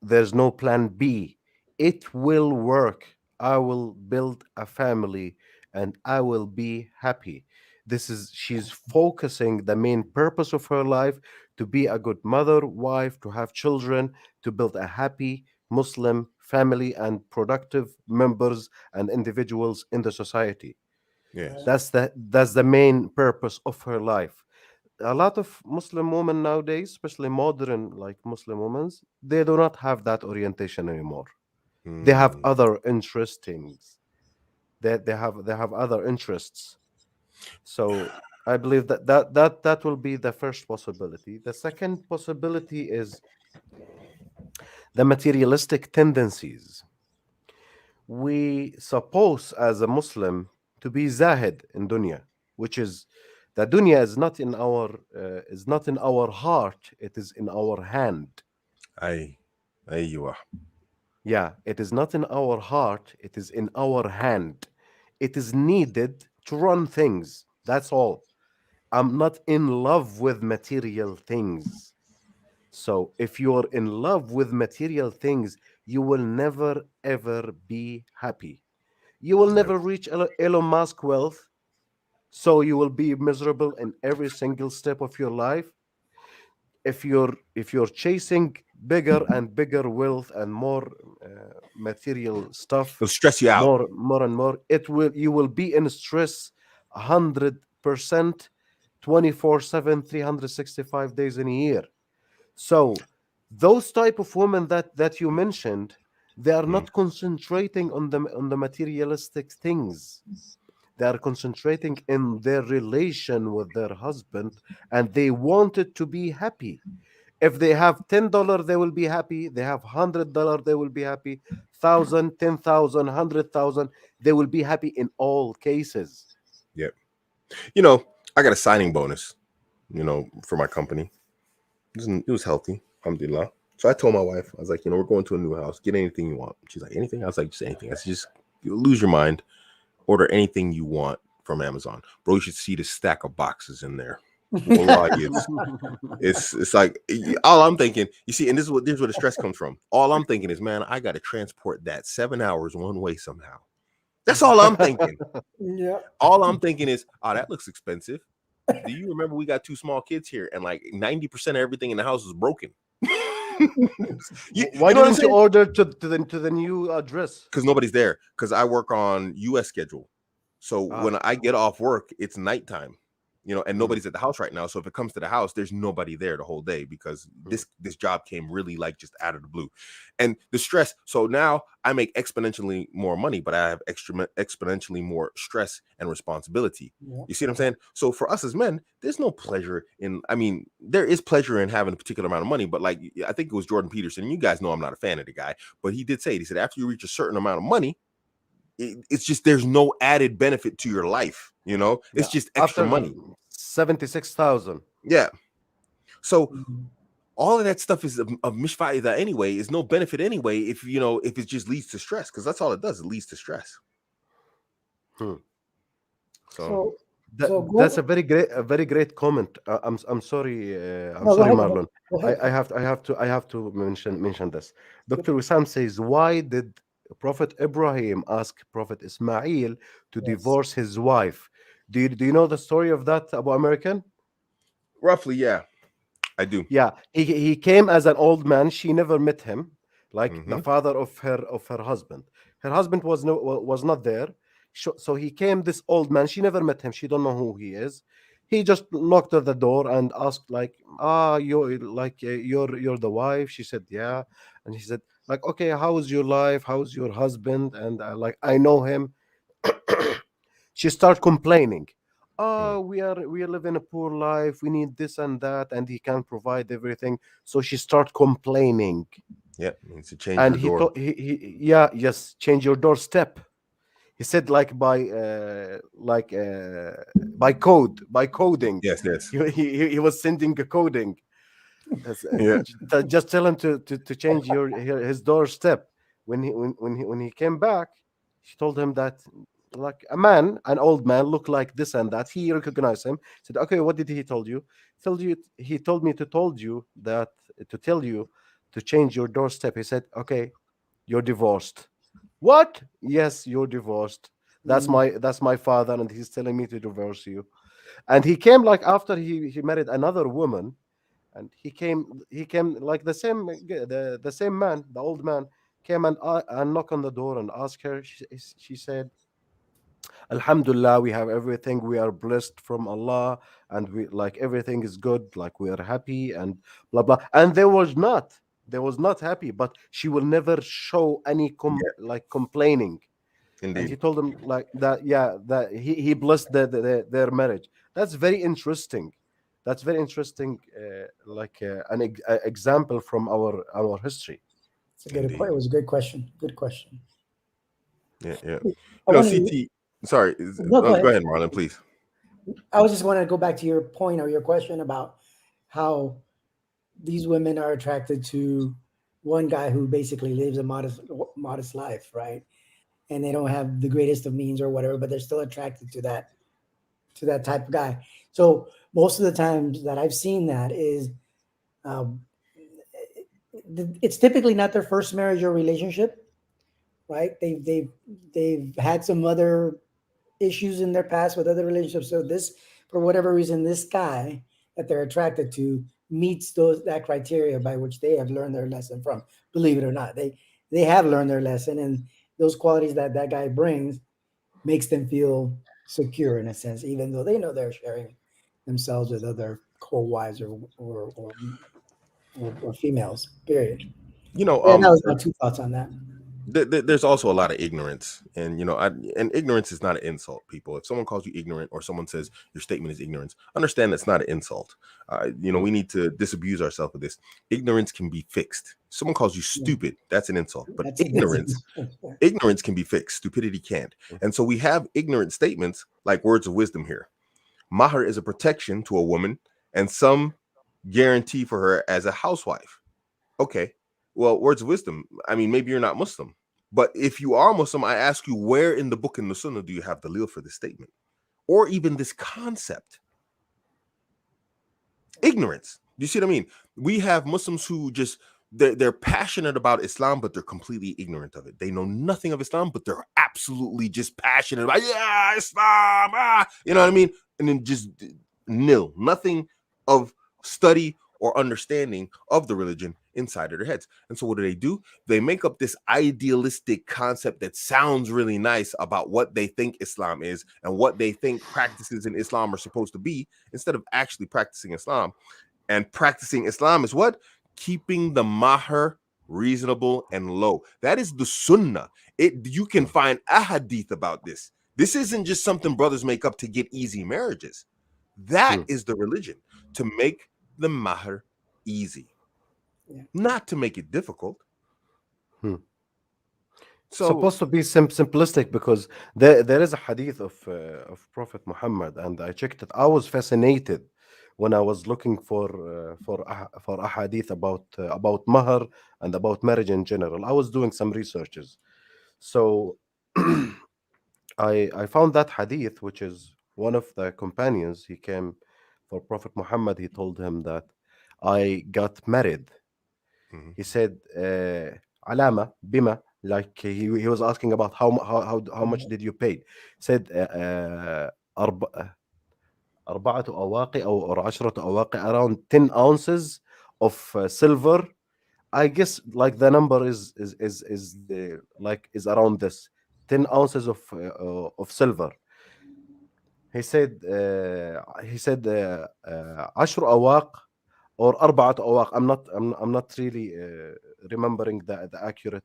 There's no plan B. It will work. I will build a family and I will be happy. This is She's focusing the main purpose of her life to be a good mother, wife, to have children, to build a happy Muslim family and productive members and individuals in the society. yes. Right. That's the main purpose of her life. A lot of Muslim women nowadays, especially modern like Muslim women, they do not have that orientation anymore. They have Mm. other interestings. They have other interests. So I believe that will be the first possibility. The second possibility is the materialistic tendencies. We suppose as a Muslim to be zahid in dunya, which is the dunya is not in our heart, it is in our hand. I, you are. Yeah, it is not in our heart, it is in our hand. It is needed to run things. That's all. I'm not in love with material things. So if you're in love with material things, you will never ever be happy. You will Yep. never reach Elon Musk wealth, so you will be miserable in every single step of your life. If you're chasing bigger and bigger wealth and more material stuff, It'll stress you out. more and more, it will you will be in stress 100%, 24/7, 365 days in a year. So those type of women that you mentioned, they are Mm, not concentrating on the materialistic things. They are concentrating in their relation with their husband, and they wanted to be happy. If they have $10, they will be happy. They have $100, they will be happy. 1,000, 10,000, 100,000, they will be happy in all cases. yep. You know, I got a signing bonus, you know, for my company. It was healthy, alhamdulillah. So I told my wife, I was like, you know, we're going to a new house. Get anything you want. She's like, anything? I was like, just anything. I said, just lose your mind. Order anything you want from Amazon. Bro, you should see the stack of boxes in there. Wallahi, it's like all I'm thinking, you see, and this is where the stress comes from. All I'm thinking is, man, I gotta transport that 7 hours one way somehow. That's all I'm thinking. Yeah. All I'm thinking is, oh, that looks expensive. Do you remember we got 2 small kids here and like 90% of everything in the house is broken? Why You know what I'm didn't you saying? order to the new address? Because nobody's there. Because I work on US schedule. So Ah, when I get off work, it's nighttime, and mm, nobody's at the house right now. So if it comes to the house, there's nobody there the whole day because mm. this job came really like just out of the blue, and the stress. So now I make exponentially more money, but I have exponentially more stress and responsibility. Yeah. You see what I'm saying? So for us as men, there's no pleasure in. I mean, there is pleasure in having a particular amount of money, but like I think it was Jordan Peterson. You guys know I'm not a fan of the guy, but he did say it. He said after you reach a certain amount of money, it's just there's no added benefit to your life. It's Yeah. just extra After money. 76,000. Yeah. So Mhm. all of that stuff is of mishfa'ida anyway. Is no benefit anyway if it just leads to stress, because that's all it does. It leads to stress. Hmm. So So, That, that's go. a very great comment. I'm No, go sorry, ahead. Go ahead. Marlon. Go ahead. I have to mention this. Yep. Dr. Wissam says, why did Prophet Ibrahim ask Prophet Ismail to Yes. divorce his wife? Do you know the story of that, Abu American? roughly, yeah, I do. Yeah, he came as an old man. She never met him, like the Hmm. father of her husband. Her husband was not there, so he came this old man. She never met him. She don't know who he is. He just knocked at the door and asked like, you're the wife. She said yeah, and he said like, okay, how's your life? How's your husband? And like I know him. She started complaining. Oh, we are living a poor life. We need this and that, and he can't provide everything. So she started complaining, Yeah, means to change and your door. yeah, yes, change your doorstep. He said by coding. Yes, yes. He was sending a coding. Yeah. Just tell him to change his doorstep. When he came back, she told him that like an old man, looked like this and that. He recognized him. Said, "Okay, what did he told you? He told me to told you that to tell you to change your doorstep." He said, "Okay, you're divorced." What? Yes, you're divorced. Mm. That's my father, and he's telling me to divorce you. And he came like after he married another woman, and he came like the same man, the old man came and knocked on the door and asked her. She said, Alhamdulillah, we have everything. We are blessed from Allah, and we like everything is good. Like we are happy and blah blah. And there was not happy, but she will never show any Yeah, like complaining. And he indeed. told him like that, yeah, that he blessed their marriage. That's very interesting. That's very interesting, example from our history. It's a good. Indeed. It was a good question. Good question. Yeah, yeah. I want to. CT. Sorry. No, go Go ahead. ahead, Marlon, please. I was just want to go back to your point or your question about how these women are attracted to one guy who basically lives a modest life, right? And they don't have the greatest of means or whatever, but they're still attracted to that type of guy. So most of the times that I've seen that is, um, it's typically not their first marriage or relationship, right? They've had some other issues in their past with other relationships. So this, for whatever reason, this guy that they're attracted to meets that criteria by which they have learned their lesson from. Believe it or not, they have learned their lesson, and those qualities that that guy brings makes them feel secure in a sense, even though they know they're sharing themselves with other co-wives or females. Period. You know, Yeah, that was my two thoughts on that. there's also a lot of ignorance, and and ignorance is not an insult. People, if someone calls you ignorant or someone says your statement is ignorance, understand that's not an insult. Mm. We need to disabuse ourselves of this. Ignorance can be fixed. Someone calls you Yeah, stupid, that's an insult, but that's it. ignorance can be fixed, stupidity can't. And so we have ignorant statements like words of wisdom here. Mahar is a protection to a woman and some guarantee for her as a housewife. Okay. Well, words of wisdom. I mean, maybe you're not Muslim, but if you are Muslim, I ask you, where in the book in the Sunnah do you have the dalil for this statement or even this concept? Ignorance. Do you see what I mean? We have Muslims who just they're passionate about Islam, but they're completely ignorant of it. They know nothing of Islam, but they're absolutely just passionate about Islam. You know what I mean? And then just nil, nothing of study or understanding of the religion inside of their heads. And so what do? They make up this idealistic concept that sounds really nice about what they think Islam is and what they think practices in Islam are supposed to be, instead of actually practicing Islam. And practicing Islam is what? Keeping the mahar reasonable and low. That is the sunnah. You can find a hadith about this. This isn't just something brothers make up to get easy marriages. That Hmm. is the religion, to make the mahar easy, Yeah. not to make it difficult. Hmm. So, Supposed to be simplistic, because there is a hadith of Prophet Muhammad, and I checked it. I was fascinated when I was looking for a hadith about mahar and about marriage in general. I was doing some researches, so I found that hadith, which is one of the companions. He came for Prophet Muhammad. He told him that I got married. mhm, He said, "Alama bima." Like he was asking about how much Mhm. did you pay. Said, أرب- أربعة أواقي أو عشرة أواقي, around 10 ounces of silver. I guess like the number is around this 10 ounces of silver. He said 10 أواق or أربعة أواق. I'm not really remembering the accurate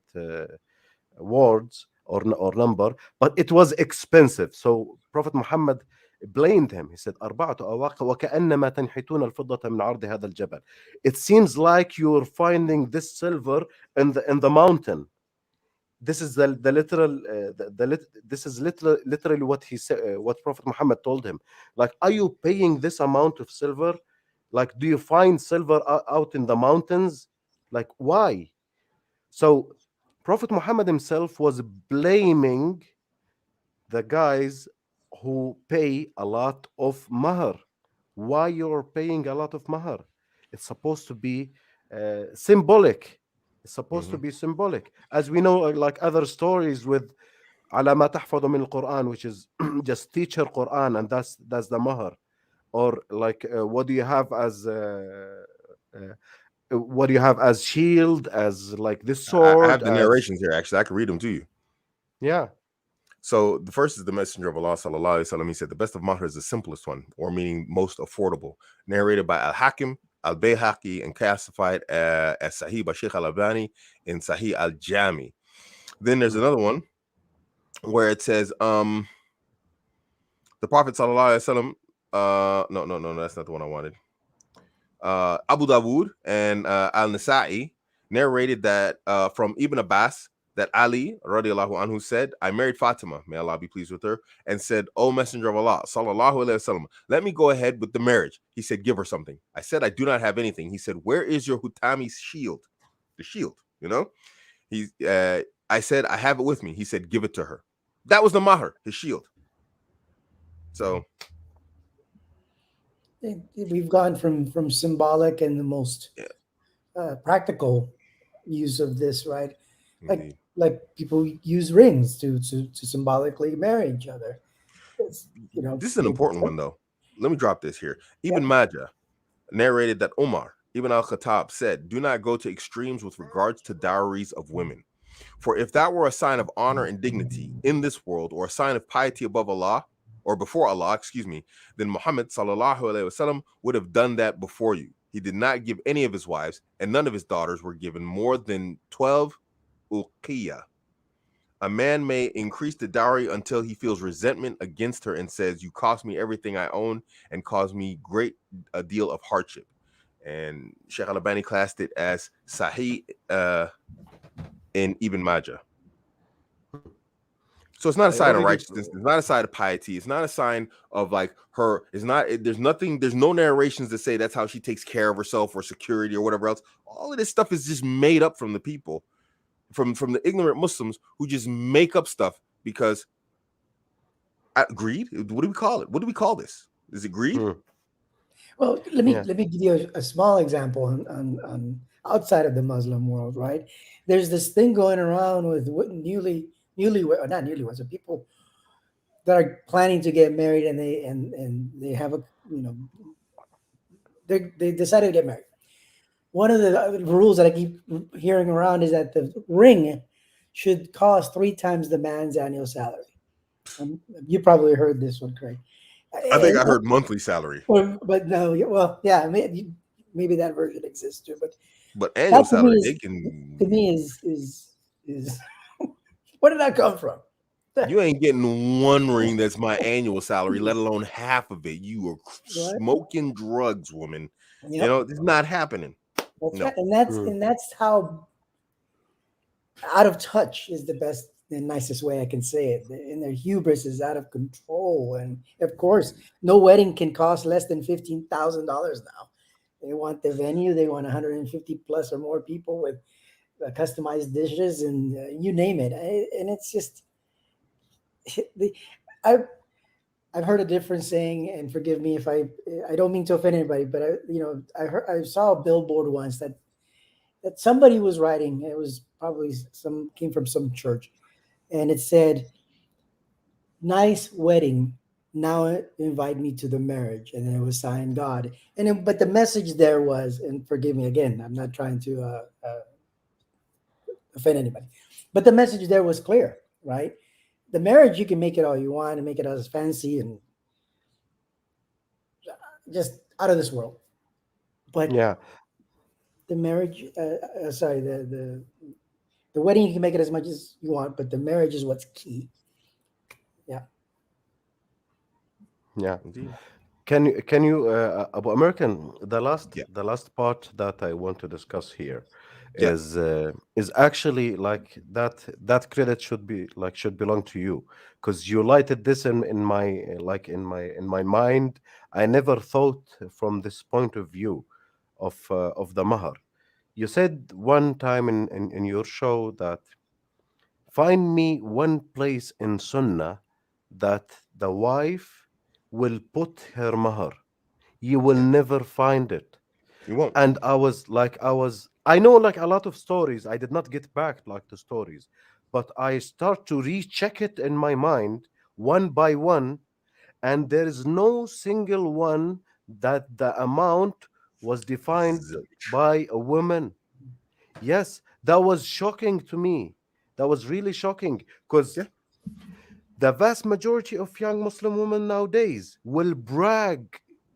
words or number, but it was expensive. So Prophet Muhammad blamed him. He said أربعة أواق وكأنما تنحتون الفضة من عرض هذا الجبل. It seems like you're finding this silver in the mountain. This is the literal this is literally what he said, what Prophet Muhammad told him. Like, are you paying this amount of silver? Like, do you find silver out in the mountains? Like, why? So Prophet Muhammad himself was blaming the guys who pay a lot of mahar. Why you're paying a lot of mahar? It's supposed to be symbolic. It's supposed to mhm. be symbolic, as we know, like other stories with على ما تحفظ من القرآن, which is just teach her Quran, and that's the mahar. Or like, what do you have as what do you have as shield, as like this I sword, have the as narrations here. Actually, I can read them to you. yeah. So the first is the Messenger of Allah sallallahu alaihi wasallam. He said the best of mahar is the simplest one, or meaning most affordable. Narrated by Al Hakim, Al Bayhaqi, and classified as Sahih by Sheikh Al Albani in Sahih Al Jami. Then there's Mm, another one where it says the Prophet sallallahu alaihi wasallam. No, that's not the one I wanted. Abu Dawood and Al Nasa'i narrated that from Ibn Abbas, that Ali radiallahu anhu said, I married Fatima, may Allah be pleased with her, and said, O Messenger of Allah, sallallahu alaihi wasallam, let me go ahead with the marriage. He said, give her something. I said, I do not have anything. He said, where is your Hutami's shield? The shield, you know? I said, I have it with me. He said, give it to her. That was the mahar, his shield. So We've gone from symbolic and the most yeah, practical use of this, right? indeed. Like people use rings to symbolically marry each other. It's, This is an important one though. Let me drop this here. yeah. Ibn Majah narrated that Umar Ibn al-Khattab said, do not go to extremes with regards to dowries of women. For if that were a sign of honor and dignity in this world, or a sign of piety above Allah, or before Allah, excuse me, then Muhammad sallallahu alaihi wasallam would have done that before you. He did not give any of his wives, and none of his daughters were given more than 12 uqiyah. A man may increase the dowry until he feels resentment against her and says, you cost me everything I own and caused me great a deal of hardship. And Sheikh Al-Albani classed it as Sahih in Ibn Majah. So it's not a I sign of already righteousness. It's not a sign of piety. It's not a sign of like her. It's not. There's nothing. There's no narrations that say that's how she takes care of herself or security or whatever else. All of this stuff is just made up from the people, from the ignorant Muslims who just make up stuff because greed. What do we call it? What do we call this? Is it greed? Hmm, Well, let me yeah. let me give you a small example on outside of the Muslim world, right? There's this thing going around with newlywed, or not newlyweds, so people that are planning to get married, and they have a, they decided to get married, one of the rules that I keep hearing around is that the ring should cost 3 times the man's annual salary. You probably heard this one, Craig. I think And, I heard monthly salary, but no, well, yeah, maybe that version exists too. But but that annual to me salary they is to can. me is where did that come from? You ain't getting one ring that's my annual salary, let alone half of it. You are Right? smoking drugs, woman. You Yep, know, it's not happening. that's right, No. Hmm. and that's how out of touch is the best and nicest way I can say it. And their hubris is out of control. And of course, no wedding can cost less than $15,000 now. They want the venue. They want 150 plus or more people with customized dishes and you name it. And it's just the I've I've heard a different saying, and forgive me if I don't mean to offend anybody, but I saw a billboard once that somebody was writing. It was probably some came from some church, and it said, "Nice wedding. Now invite me to the marriage." And then it was signed God. But the message there was, and forgive me again, I'm not trying to offend anybody, but the message there was clear, right? The marriage you can make it all you want and make it as fancy and just out of this world, but Yeah, the marriage, sorry, the wedding you can make it as much as you want, but the marriage is what's key. Yeah, yeah. Indeed. Can you Abu American? Yeah. The last part that I want to discuss here Yeah. is actually like that credit should belong to you because you lighted this in my in my mind. I never thought from this point of view of the mahar. You said one time in your show that find me one place in Sunnah that the wife will put her mahar. You will Yeah. never find it. You won't. And I know like a lot of stories. I did not get back like the stories, but I start to recheck it in my mind one by one, and there is no single one that the amount was defined Zilch. by a woman. Yes, that was shocking to me. That was really shocking because Yeah. the vast majority of young Muslim women nowadays will brag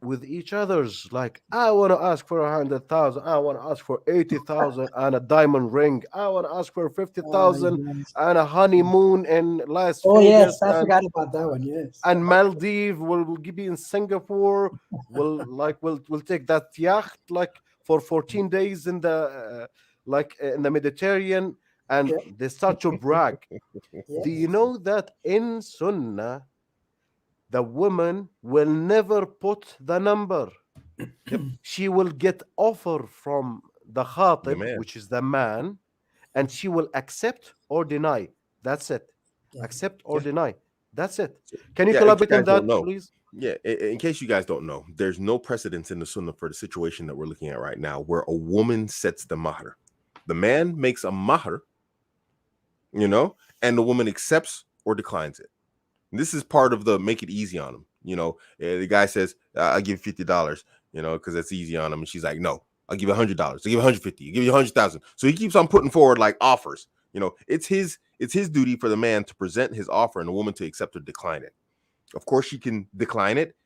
with each other's like, I want to ask for 100,000, I want to ask for 80,000 and a diamond ring, I want to ask for 50,000 yes. and a honeymoon in Las Oh Vegas yes, I forgot about that one. Yes. and Maldives will be in Singapore. Will take that yacht like for 14 days in the in the Mediterranean, and Yeah. they start to brag. Do you Yes. know that in Sunnah, the woman will never put the number? Yep. She will get offer from the The khatib, man. which is the man, and she will accept or deny. That's it. Yeah. Accept or Yeah. deny. That's it. So, Can you yeah. In case collaborate you on guys don't that, know. please? Yeah. In case you guys don't know, there's no precedence in the Sunnah for the situation that we're looking at right now, where a woman sets the mahar. The man makes a mahar, and the woman accepts or declines it. This is part of the make it easy on him. The guy says, "I'll give you $50," because that's easy on him, and she's like, "No, I'll give you $100. I'll give you 150. I'll give you 100,000." So he keeps on putting forward like offers. It's his duty for the man to present his offer and the woman to accept or decline it. Of course, she can decline it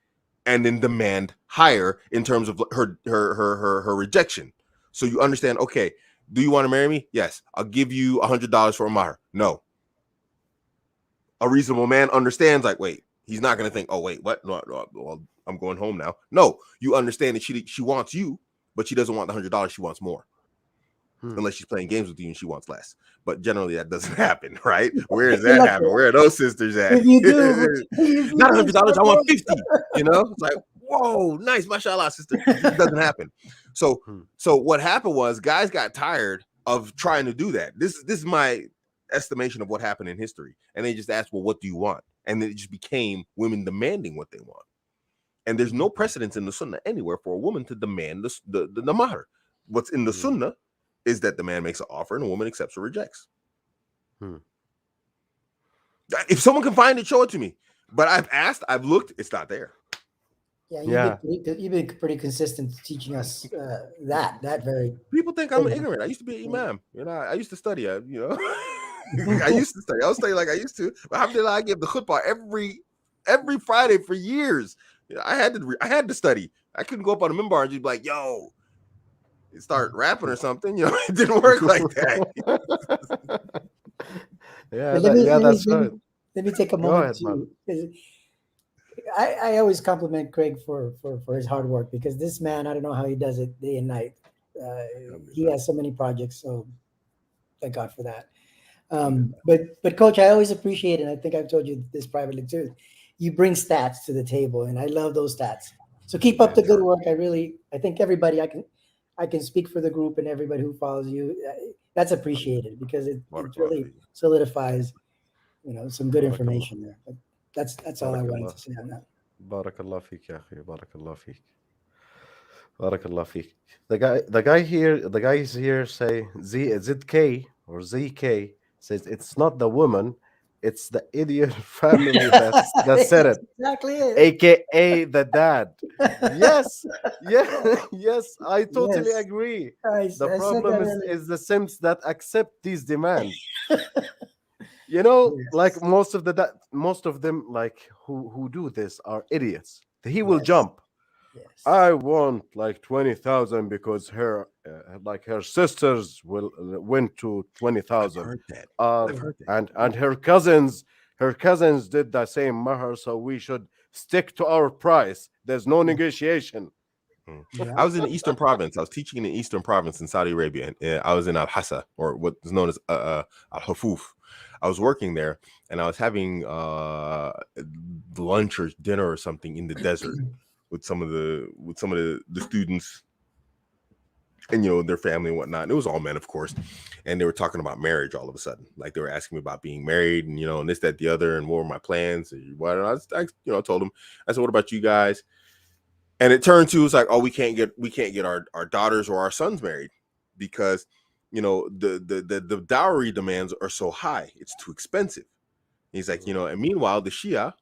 and then demand higher in terms of her rejection. So you understand? Okay, do you want to marry me? Yes, I'll give you $100 for a mahar. No, a reasonable man understands, like, wait, he's not going to think, oh, wait, what? No, no, well, I'm going home now. No, you understand that she wants you, but she doesn't want the $100. She wants more, Hmm. unless she's playing games with you and she wants less. But generally, that doesn't happen, right? Where does You're that lucky. happen? Where are those sisters at? If you do, if you Not do, $100. I want so 50. It's like, whoa, nice, mashallah, sister. It doesn't happen. So, Hmm. so what happened was guys got tired of trying to do that. This is my estimation of what happened in history, and they just asked, well, what do you want? And then it just became women demanding what they want. And there's no precedence in the Sunnah anywhere for a woman to demand the mahar. What's in the Hmm. Sunnah is that the man makes an offer and a woman accepts or rejects. Hmm. If someone can find it, show it to me. But I've asked, I've looked, it's not there. Yeah, Yeah. you've been pretty consistent teaching us that very People think I'm thing. ignorant. I used to be an imam. I used to study. I used to study. I was studying like I used to. But alhamdulillah, I give the khutbah every Friday for years. I had to study. I couldn't go up on the minbar and just be like, "Yo," start rapping or something. It didn't work like that. Yeah, But let me let me that's let right. me let me take a Go moment ahead, man. to, 'cause I always compliment Craig for his hard work, because this man, I don't know how he does it day and night. Uh, he has so many projects, so thank God for that. But Coach, I always appreciate, and I think I've told you this privately too. You bring stats to the table, and I love those stats. So keep up the good work. I think everybody, I can speak for the group and everybody who follows you. That's appreciated, because it Barakallah really fi. solidifies, some good Barakallah. information there. But that's all I wanted Barakallah. to say on that. Barakallah fik, ya akhi. Barakallah fik. Barakallah fik. The guys here say ZK or ZK says it's not the woman, it's the idiot family that said That's it, exactly it. aka the dad. Yes, yeah, yes, I totally Yes, agree. The I said that problem earlier. is the Sims that accept these demands. Like Yes, most of them, like who do this, are idiots. He will yes, jump. yes, I want like 20,000 because her sisters will went to I've 20,000. heard that. Uh, I've heard that. and her cousins did the same mahar, so we should stick to our price. There's no negotiation. Mm. yeah. I was in the Eastern Province. I was teaching in the Eastern Province in Saudi Arabia. And I was in Al Hassa, or what is known as Al Hufuf. I was working there, and I was having lunch or dinner or something in the desert with some of the students and their family and whatnot. And it was all men, of course, and they were talking about marriage all of a sudden. Like they were asking me about being married, and this, that, the other, and what were my plans. And what I told them. I said, "What about you guys?" And it turned to, it's like, oh, we can't get our daughters or our sons married because the dowry demands are so high, it's too expensive. He's like, and meanwhile the Shia,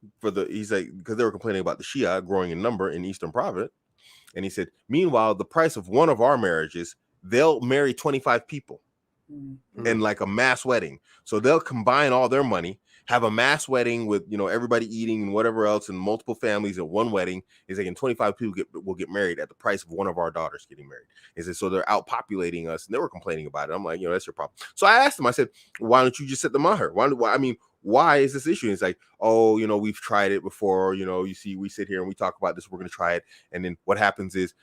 he's like, because they were complaining about the Shia growing in number in Eastern Province, and he said, meanwhile the price of one of our marriages, they'll marry 25 people Mhm. and like a mass wedding. So they'll combine all their money, have a mass wedding with everybody eating and whatever else, and multiple families at one wedding. Is like, and 25 people will get married at the price of one of our daughters getting married. Is it so they're outpopulating us, and they were complaining about it. I'm like, that's your problem. So I asked them. I said, why don't you just set the mahar? Why is this issue? And it's like, oh, we've tried it before. You see, we sit here and we talk about this. We're going to try it, and then what happens is,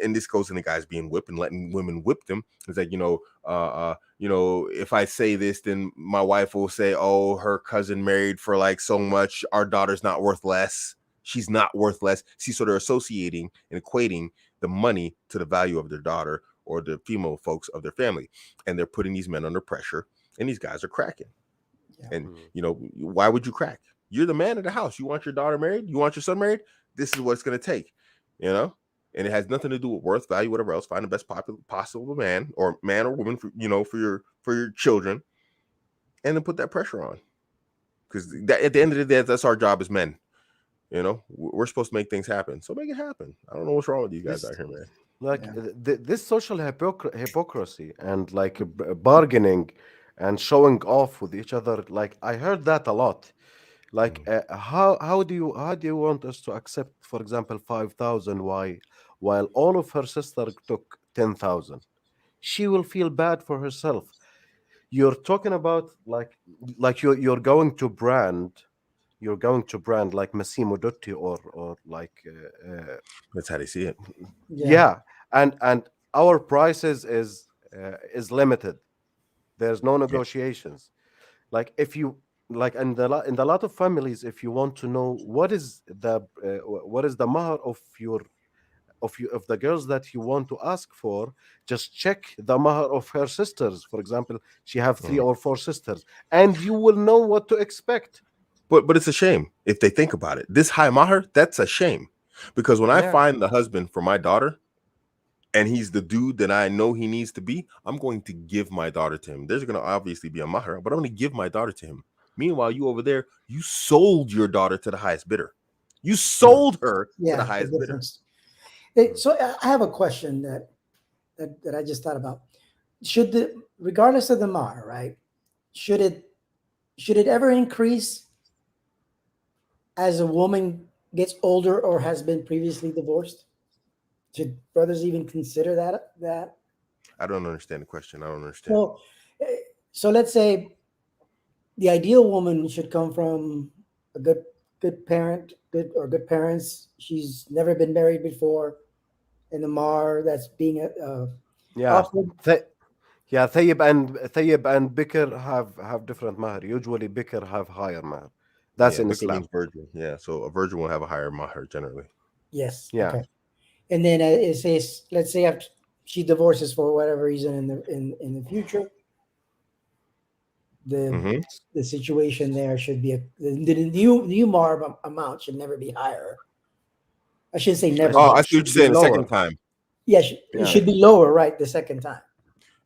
and this goes into guys being whipped and letting women whip them. It's like, if I say this, then my wife will say, oh, her cousin married for like so much, our daughter's not worth less. She's not worth less. See, so they're associating and equating the money to the value of their daughter or the female folks of their family. And they're putting these men under pressure, and these guys are cracking. Yeah. And, why would you crack? You're the man of the house. You want your daughter married? You want your son married? This is what it's going to take, and it has nothing to do with worth, value, whatever else. Find the best possible man or woman for your children, and then put that pressure on. Because at the end of the day, that's our job as men. We're supposed to make things happen, so make it happen. I don't know what's wrong with you guys This out here, man. like Yeah. this social hypocrisy and like bargaining and showing off with each other. Like I heard that a lot. Like how do you want us to accept, for example, 5,000? Why, while all of her sister took 10,000? She will feel bad for herself. You're talking about like you're going to brand like Massimo Dutti or like That's how they see it. Yeah. yeah, and our prices is limited. There's no Yeah, negotiations. Like if you like in the lot of families, if you want to know what is the mahar of the girls that you want to ask for, just check the mahar of her sisters. For example, she have three mm. or four sisters, and you will know what to expect. But it's a shame if they think about it. This high mahar, that's a shame, because when I Yeah. find the husband for my daughter, and he's the dude that I know he needs to be, I'm going to give my daughter to him. There's going to obviously be a mahar, but I'm going to give my daughter to him. Meanwhile, you over there, you sold your daughter to the highest bidder. You sold her to the Yeah, the highest bidder. difference. So I have a question that I just thought about. Should the regardless of the mar, right? Should it should it ever increase as a woman gets older or has been previously divorced? Should brothers even consider that? I don't understand the question. I don't understand. So, so let's say the ideal woman should come from a good parent, good parents. She's never been married before, and the mar that's being Yeah. offered. Th- yeah, Thayyib and Bikr have different mahar. Usually Bikr have higher mahar. That's Yeah, in Bikr Islam. means virgin. Yeah, so a virgin will have a higher mahar generally. Yes, Yeah. okay. And then it says, let's say after she divorces for whatever reason in the future, the Mm-hmm. the situation there should be the new mar amount should never be higher. I shouldn't say never, Oh, but I it see what should you're be saying. The lower. second time, Yeah, it Yeah. should be lower, right? The second time,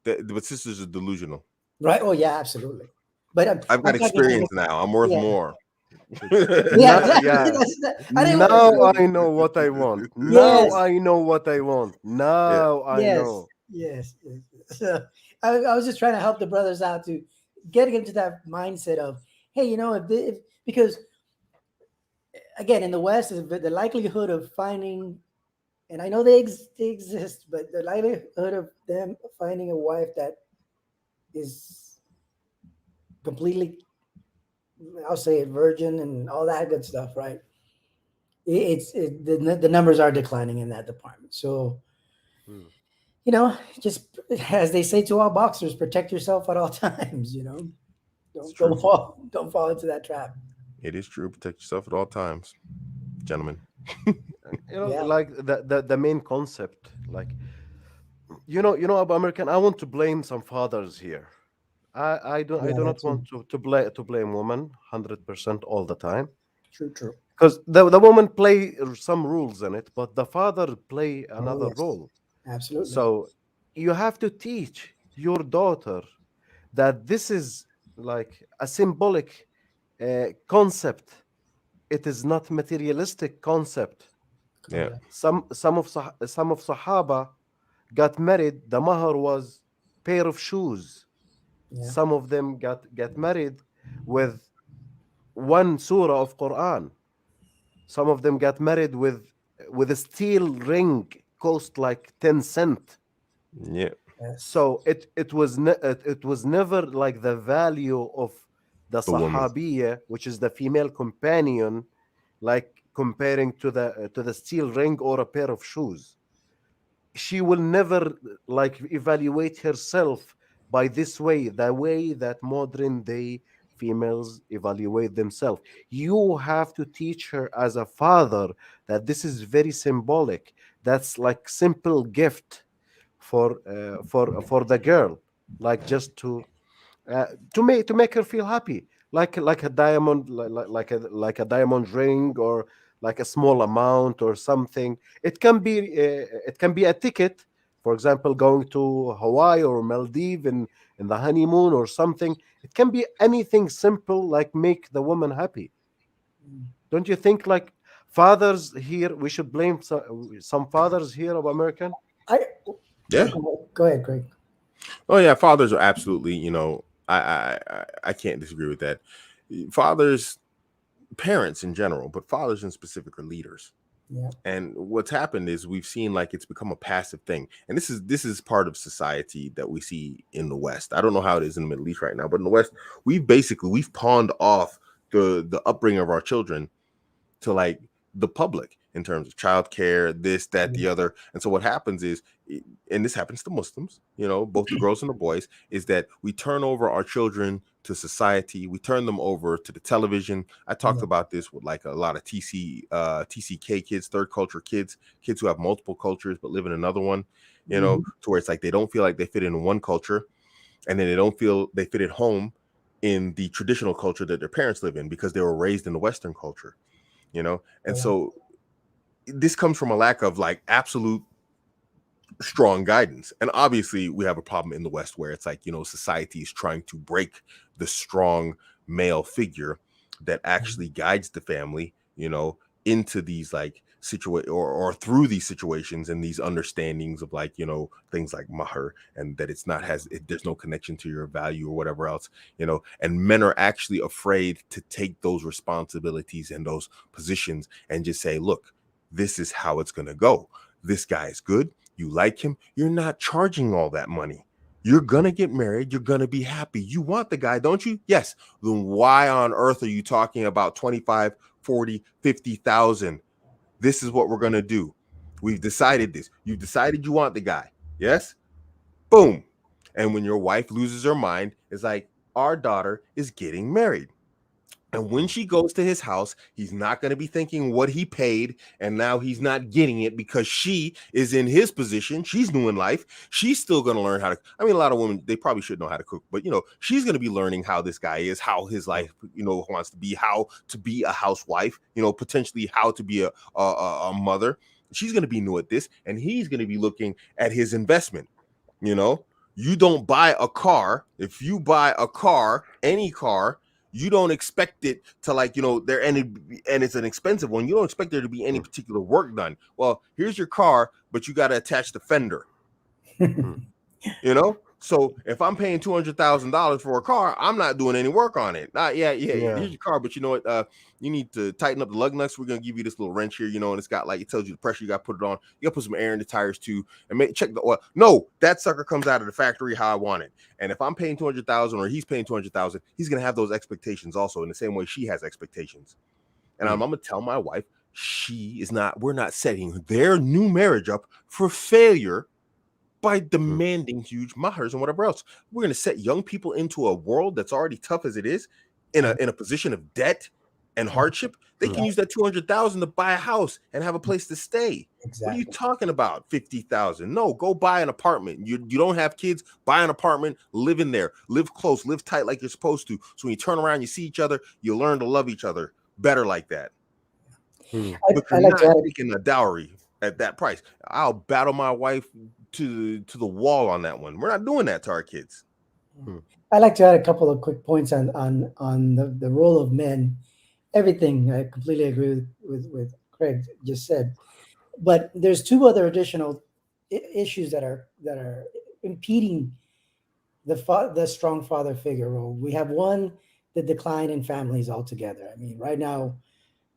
but sisters are delusional. right? Oh yeah, absolutely. But I've I'm got talking about experience now. I'm worth yeah, more. yeah, Now, exactly. yeah. I didn't want Now to. I know what I want. Now Yes, I know what I want. Yeah, Now I yes, know. yes. Yes. So I was just trying to help the brothers out to get into that mindset of, hey, if because again in the West is the likelihood of finding, and I know they exist, but the likelihood of them finding a wife that is completely, I'll say it, virgin and all that good stuff, right? The numbers are declining in that department. So Hmm. just as they say to all boxers, protect yourself at all times. it's Don't true. don't fall into that trap. It is true. Protect yourself at all times, gentlemen. Yeah. Like the main concept, like about American. I want to blame some fathers here. I Yeah, do that not want too. to blame women 100% all the time, True, true. because the woman play some rules in it, but the father play Oh another yes, role. absolutely. So you have to teach your daughter that this is like a symbolic concept. It is not materialistic concept. Yeah, Correct. Some of Sahaba got married. The mahar was pair of shoes. Yeah. Some of them got married with one surah of Quran. Some of them got married with a steel ring cost like 10 cent. yeah. Yes. So it was never like the value of the The woman. sahabiya, which is the female companion, like comparing to the steel ring or a pair of shoes. She will never like evaluate herself by this way, the way that modern day females evaluate themselves. You have to teach her as a father that this is very symbolic. That's like simple gift for the girl, like just uh, to make her feel happy, like a diamond, like a diamond ring, or like a small amount or something. It can be a ticket, for example, going to Hawaii or Maldives in the honeymoon or something. It can be anything simple, like make the woman happy. Mm. Don't you think, like, fathers here, we should blame some fathers here of American? I Yeah. go ahead, Greg. Oh yeah. Fathers are absolutely. I can't disagree with that. Fathers, parents in general, but fathers in specific are leaders. Yeah. And what's happened is we've seen like it's become a passive thing, and this is part of society that we see in the West. I don't know how it is in the Middle East right now, but in the West, we've pawned off the upbringing of our children to like the public in terms of childcare, this, that, the other. And so what happens is, and this happens to Muslims, both the girls and the boys, is that we turn over our children to society. We turn them over to the television. I talked Yeah. about this with like a lot of TCK kids, third culture kids who have multiple cultures but live in another one, Mhm. to where it's like they don't feel like they fit in one culture, and then they don't feel they fit at home in the traditional culture that their parents live in because they were raised in the Western culture. And Correct. so this comes from a lack of like absolute strong guidance. And obviously we have a problem in the West where it's like, society is trying to break the strong male figure that actually guides the family, into these like or through these situations and these understandings of like, you know, things like mahar, and that it's not there's no connection to your value or whatever else, you know. And men are actually afraid to take those responsibilities and those positions and just say, look, this is how it's going to go. This guy is good, you like him, you're not charging all that money, you're gonna get married, you're gonna be happy, you want the guy, don't you? Yes. Then why on earth are you talking about 25, 40, 50,000? This is what we're gonna do. We've decided this. You've decided you want the guy. Yes? Boom. And when your wife loses her mind, it's like, our daughter is getting married. And when she goes to his house, he's not going to be thinking what he paid, and now he's not getting it because she is in his position. She's new in life. She's still going to learn how to. I mean, a lot of women, they probably should know how to cook, but you know, she's going to be learning how this guy is, how his life, you know, wants to be, how to be a housewife, you know, potentially how to be a mother. She's going to be new at this, and he's going to be looking at his investment. You know, you don't buy a car. If you buy a car, any car, you don't expect it to, like, you know, and it's an expensive one. You don't expect there to be any particular work done. Well, here's your car, but you got to attach the fender. You know, so if I'm paying $200,000 for a car, I'm not doing any work on it. Yeah. Here's your car, but you know what? You need to tighten up the lug nuts. We're gonna give you this little wrench here, you know, and it's got, like, it tells you the pressure you got to put it on. You got to put some air in the tires too, and check the oil. No, that sucker comes out of the factory how I want it. And if I'm paying 200,000 or he's paying 200,000, he's gonna have those expectations also, in the same way she has expectations. And I'm gonna tell my wife, we're not setting their new marriage up for failure by demanding huge mahars and whatever else. We're going to set young people into a world that's already tough as it is, in a position of debt and hardship. They can use that 200,000 to buy a house and have a place to stay. What are you Exactly. talking about? 50,000? No, go buy an apartment. You don't have kids, buy an apartment, live in there, live close, live tight like you're supposed to. So when you turn around, you see each other, you learn to love each other better like that. But I you're like to not add taking a dowry at that price. I'll battle my wife to the wall on that one. We're not doing that to our kids. I like to add a couple of quick points on the role of men. Everything I completely agree with Craig just said, but there's two other additional issues that are impeding the strong father figure role. We have one, the decline in families altogether. I mean, right now,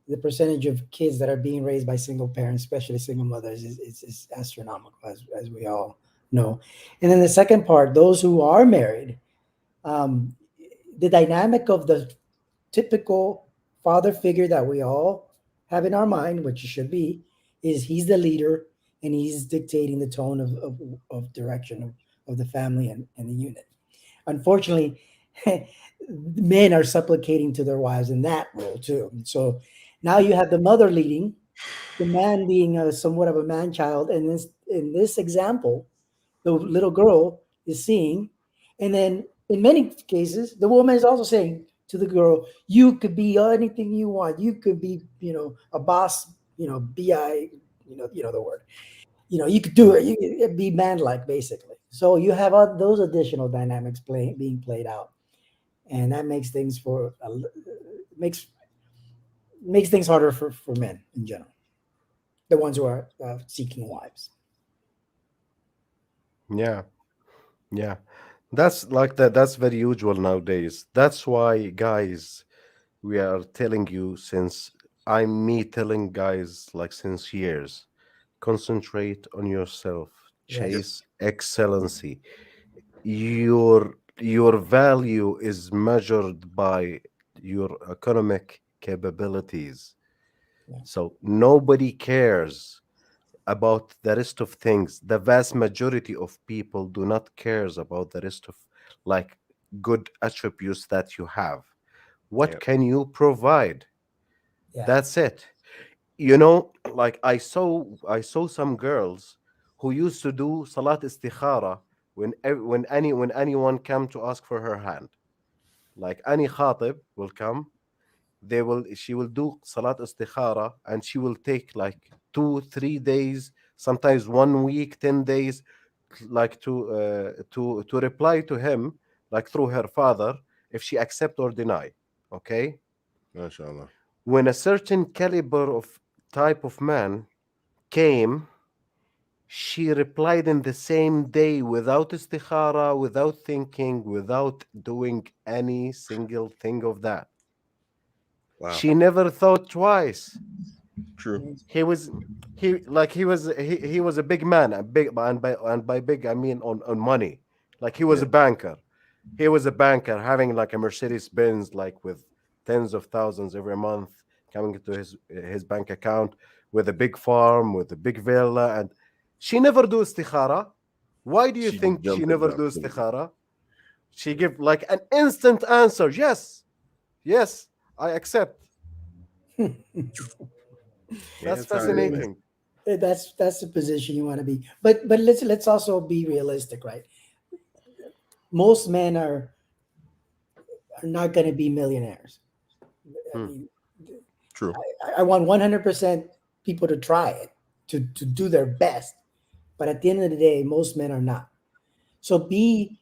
the percentage of kids that are being raised by single parents, especially single mothers, is astronomical, as we all know. And then the second part, those who are married, um, the dynamic of the typical father figure that we all have in our mind, which it should be, is he's the leader and he's dictating the tone of direction of the family and the unit. Unfortunately, men are supplicating to their wives in that role too. So now you have the mother leading, the man being somewhat of a man child, and in this example, the little girl is seeing, and then in many cases, the woman is also saying to the girl, "You could be anything you want. You could be, a boss. Bi. The word. You could do it. You could be manlike, basically." So you have those additional dynamics being played out, and that makes things makes makes things harder for men in general, the ones who are seeking wives. Yeah, yeah. That's like that. That's very usual nowadays. That's why, guys, we are telling you since I'm me telling guys like since years, concentrate on yourself, Yep. Yes. chase excellency. Your value is measured by your economic capabilities. Yeah. So nobody cares about the rest of things. The vast majority of people do not cares about the rest of like good attributes that you have. What Yep. can you provide? Yeah. That's it. Like I saw some girls who used to do salat istikhara when anyone come to ask for her hand. Like any khatib will come, she will do salat istikhara and she will take like 2 3 days, sometimes 1 week, 10 days, like to reply to him, like through her father, if she accept or deny. Okay, MashaAllah. when a certain caliber of type of man came, she replied in the same day without istikhara, without thinking, without doing any single thing of that. Wow. She never thought twice. True. He was he was a big man, a big, and by big I mean on money. Like he was Yeah. a banker. He was a banker having like a Mercedes Benz, like with tens of thousands every month coming into his bank account, with a big farm, with a big villa, and she never do istikhara. Why do you She just think she jumped at never the do opportunity. istikhara? She give like an instant answer. Yes, yes, I accept. Yeah, That's that's how it is, man. fascinating. That's the position you want to be. But let's also be realistic, right? Most men are not going to be millionaires. I Hmm. mean, True. I want 100% people to try it, to do their best. But at the end of the day, most men are not. So be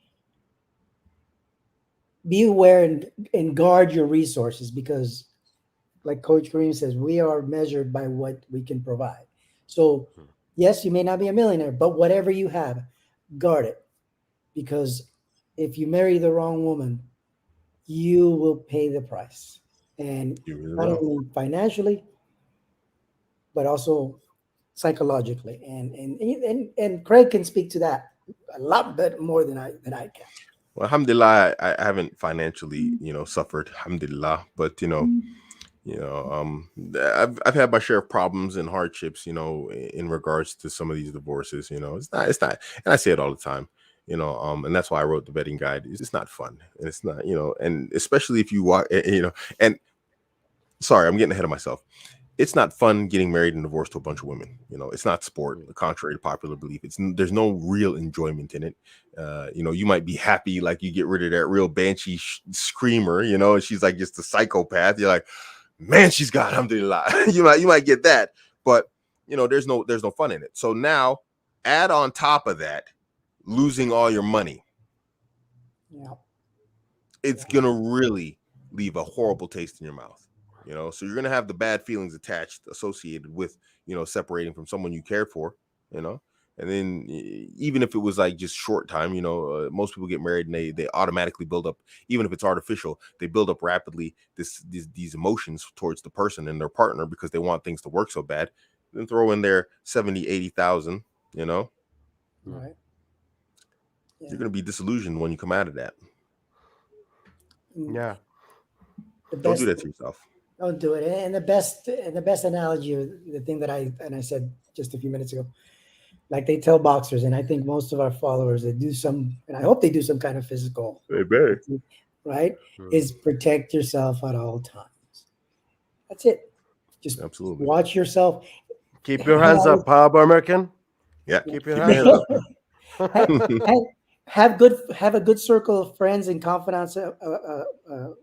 aware and guard your resources, because like Coach Kareem says, we are measured by what we can provide. So yes, you may not be a millionaire, but whatever you have, guard it, because if you marry the wrong woman, you will pay the price, and You really not will. only financially but also psychologically. And Craig can speak to that a lot better more than I can. Well, alhamdulillah, I haven't financially, suffered. Alhamdulillah, but I've had my share of problems and hardships, in regards to some of these divorces. It's not, and I say it all the time. And that's why I wrote the vetting guide. It's not fun, and it's not, and especially if you walk, and sorry, I'm getting ahead of myself. It's not fun getting married and divorced to a bunch of women. It's not sport, contrary to popular belief. There's no real enjoyment in it. You might be happy, like you get rid of that real banshee screamer, and she's like just a psychopath. You're like, man, she's got alhamdulillah. you might get that, but there's no fun in it. So now add on top of that losing all your money. Yeah. It's gonna really leave a horrible taste in your mouth. So you're gonna have the bad feelings attached associated with separating from someone you cared for. you know and then even if it was like just short time, most people get married and they automatically build up, even if it's artificial, they build up rapidly these emotions towards the person and their partner because they want things to work so bad. Then throw in there 70-80,000. Right. Yeah. You're gonna be disillusioned when you come out of that. Mm, Yeah. the Don't do best. that to yourself. Don't do it. And the best analogy, the thing that I said just a few minutes ago, like they tell boxers, and I think most of our followers, they do some, and I hope they do some kind of physical, Hey, babe. right? Hmm. Is protect yourself at all times. That's it. Just Absolutely. watch yourself. Keep your Hang hands out up, Bob American. Yeah. Keep your Keep your hands hands up. up. have, have a good circle of friends and confidants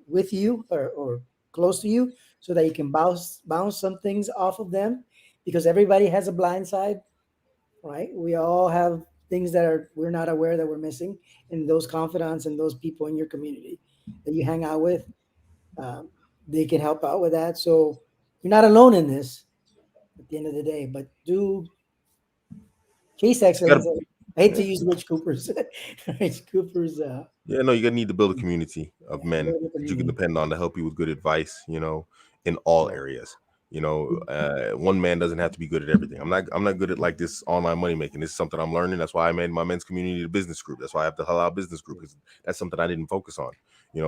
with you, or close to you, so that you can bounce some things off of them, because everybody has a blind side, right? We all have things that we're not aware that we're missing, and those confidants and those people in your community that you hang out with, um, they can help out with that. So you're not alone in this at the end of the day. But do chase You gotta, excellence. I hate to yeah. use Rich Cooper's Rich Cooper's Yeah, no, you gotta need to build a community yeah, of men build a that you can community. depend on to help you with good advice, in all Yeah. areas. One man doesn't have to be good at everything. I'm not good at like this online money making. This is something I'm learning. That's why I made my men's community the business group. That's why I have the halal business group, because that's something I didn't focus on.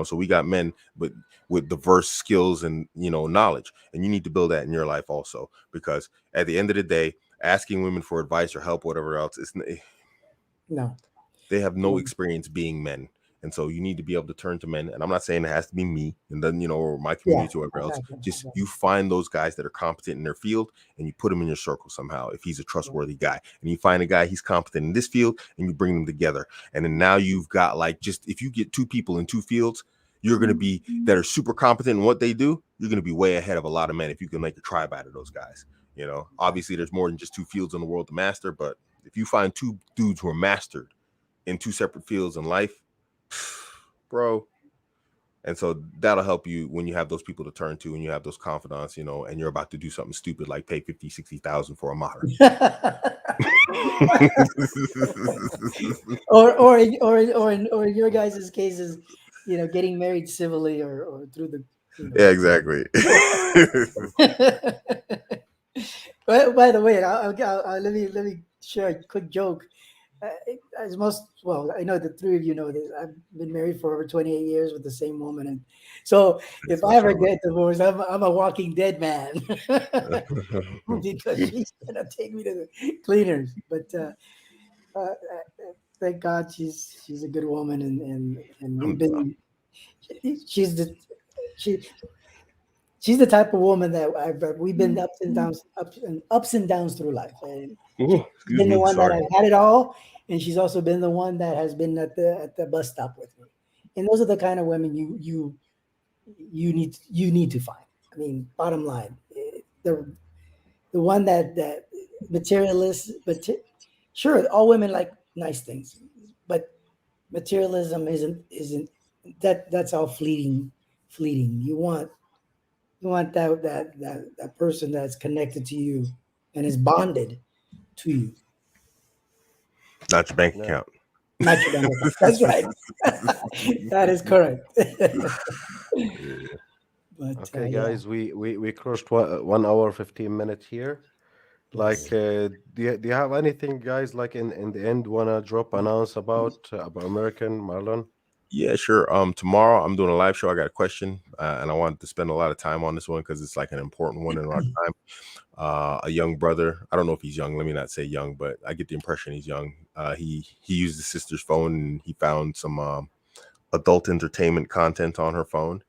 So we got men but with diverse skills and knowledge. And you need to build that in your life also, because at the end of the day, asking women for advice or help, whatever else, No. they have no Mm, experience being men. And so you need to be able to turn to men. And I'm not saying it has to be me and then, or my yeah, community or whatever I else. got you. I Just got you find those guys that are competent in their field and you put them in your circle somehow if he's a you. trustworthy guy. And you find a guy, he's competent in this field, and you bring them together. And then now you've got like, just if you get two people in two fields, you're going to be that are super competent in what they do. You're going to be way ahead of a lot of men if you can make a tribe out of those guys. Obviously there's more than just two fields in the world to master, but if you find two dudes who are mastered in two separate fields in life, bro, And so that'll help you when you have those people to turn to and you have those confidants, and you're about to do something stupid like pay 50, 60,000 for a mahar. or in your guys' cases, getting married civilly or through the Yeah, exactly. by the way, let me share a quick joke. Uh, as I know the three of you know this. I've been married for over 28 years with the same woman, and so if I ever Mashallah. get divorced, I'm a walking dead man because she's gonna take me to the cleaners. But thank God she's a good woman, and we've Alhamdulillah. been she's the she she's the type of woman that we've been ups and downs through life, and she's Ooh, excuse been the me. one that Sorry. has had it all, and she's also been the one that has been at the bus stop with me. And those are the kind of women you need to find. I mean, bottom line, the one that materialist, but sure, all women like nice things, but materialism isn't that's all fleeting. You want that person that's connected to you and is bonded to you. Not your bank Yeah. account. Not your bank account. That's right. That is correct. But Okay, yeah, guys, we crossed 1 hour 15 minutes here. yes, Like, do you have anything, guys? Like in the end, wanna drop announce about American Marlon? Yeah, sure. Tomorrow I'm doing a live show. I got a question, and I wanted to spend a lot of time on this one because it's like an important one in our time. A young brother. I don't know if he's young. Let me not say young, but I get the impression he's young. He used his sister's phone and he found some adult entertainment content on her phone,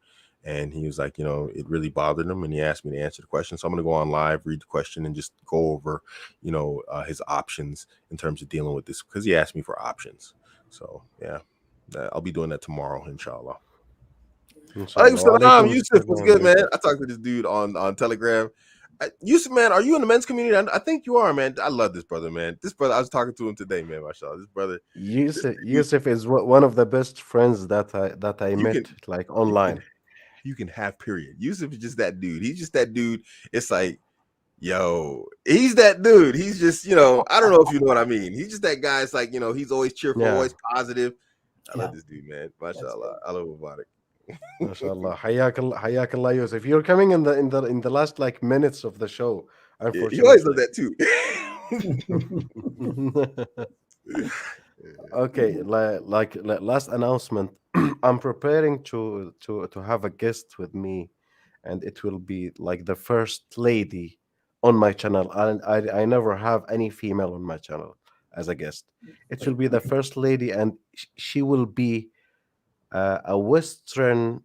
and he was like, it really bothered him, and he asked me to answer the question. So I'm gonna go on live, read the question, and just go over, his options in terms of dealing with this because he asked me for options. So yeah, I'll be doing that tomorrow, inshallah. Alaikum Inshallah. Wa salam. alaikum Yusuf, what's assalam, good, man? Yusuf. I talked to this dude on Telegram. Yusuf, man, are you in the men's community? I think you are, man. I love this brother, man. This brother, I was talking to him today, man. Mashallah. This brother, this dude, Yusuf is one of the best friends that I you met can like you can online. you can have period. Yusuf is just that dude. He's just that dude. It's like, yo, he's that dude. He's just, I don't know if you know what I mean. He's just that guy. It's like, he's always cheerful, Yeah, always positive. I love yeah, this dude, man. that's good. Mashallah. I love about it. mashallah. Hayak Allah, Yusuf. You're coming in the last like minutes of the show, Yeah, he always does unfortunately. that too. Okay, last announcement. I'm preparing to have a guest with me, and it will be like the first lady on my channel. And I never have any female on my channel as a guest. It will be the first lady, and she will be a Western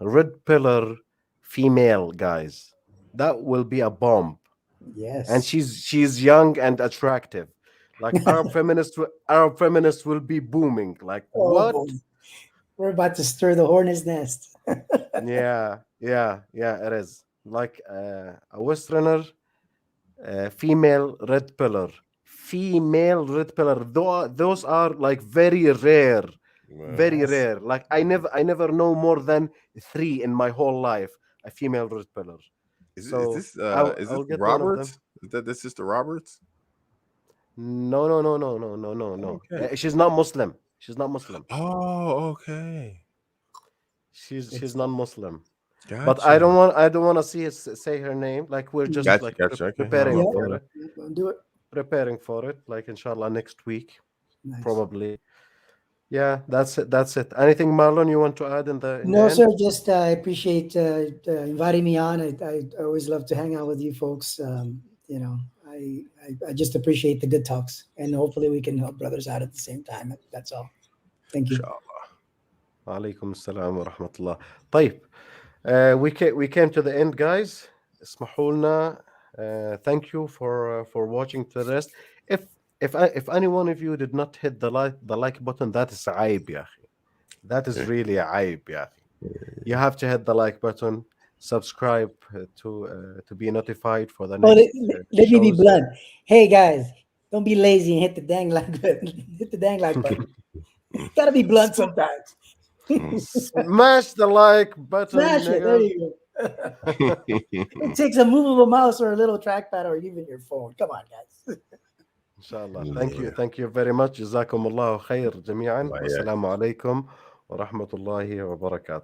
red pillar female, guys. That will be a bomb, and Yes. she's young and attractive. Like Arab feminists will be booming. Like Oh what? boy, we're about to stir the hornet's nest. Yeah, it is like a Westerner, female red pillar. Those are like very Yes. rare. Like I never know more than three in my whole life. A female red pillar. Is So this I'll is this I'll get one of them. Roberts? Is that this sister Roberts? No. Okay. She's not Muslim. She's not Muslim. Oh, okay. She's It's not Muslim. But I Gotcha. don't want I don't want to say her name. Like we're just Gotcha. like Gotcha. Okay. No, preparing no yeah. for problem. it, Do it. preparing for it. Like inshallah next week, Nice. probably. Yeah, that's it. That's it. Anything, Marlon, you want to add in the No, sir. end? Just I appreciate inviting me on. I always love to hang out with you folks. I just appreciate the good talks, and hopefully we can help brothers out at the same time. That's all. Thank you. Inshallah. عليكم السلام ورحمة الله. طيب, we came to the end, guys. اسمحوا لنا. Thank you for watching to the rest. If any one of you did not hit the like button, that is عيب يا أخي. That is Yeah. really عيب يا أخي. You have to hit the like button, subscribe to be notified for the Oh, next let me be shows. blunt. Hey guys, don't be lazy and hit the dang like button. Hit the dang like button. Gotta be blunt Sp- sometimes. Smash the like button, Smash it. There niggas. you go. It takes a movable mouse or a little trackpad or even your phone. Come on, guys. Inshallah. Yeah. Thank you very much. جزاكم الله خير جميعا. Like, yeah. والسلام عليكم ورحمة الله وبركاته.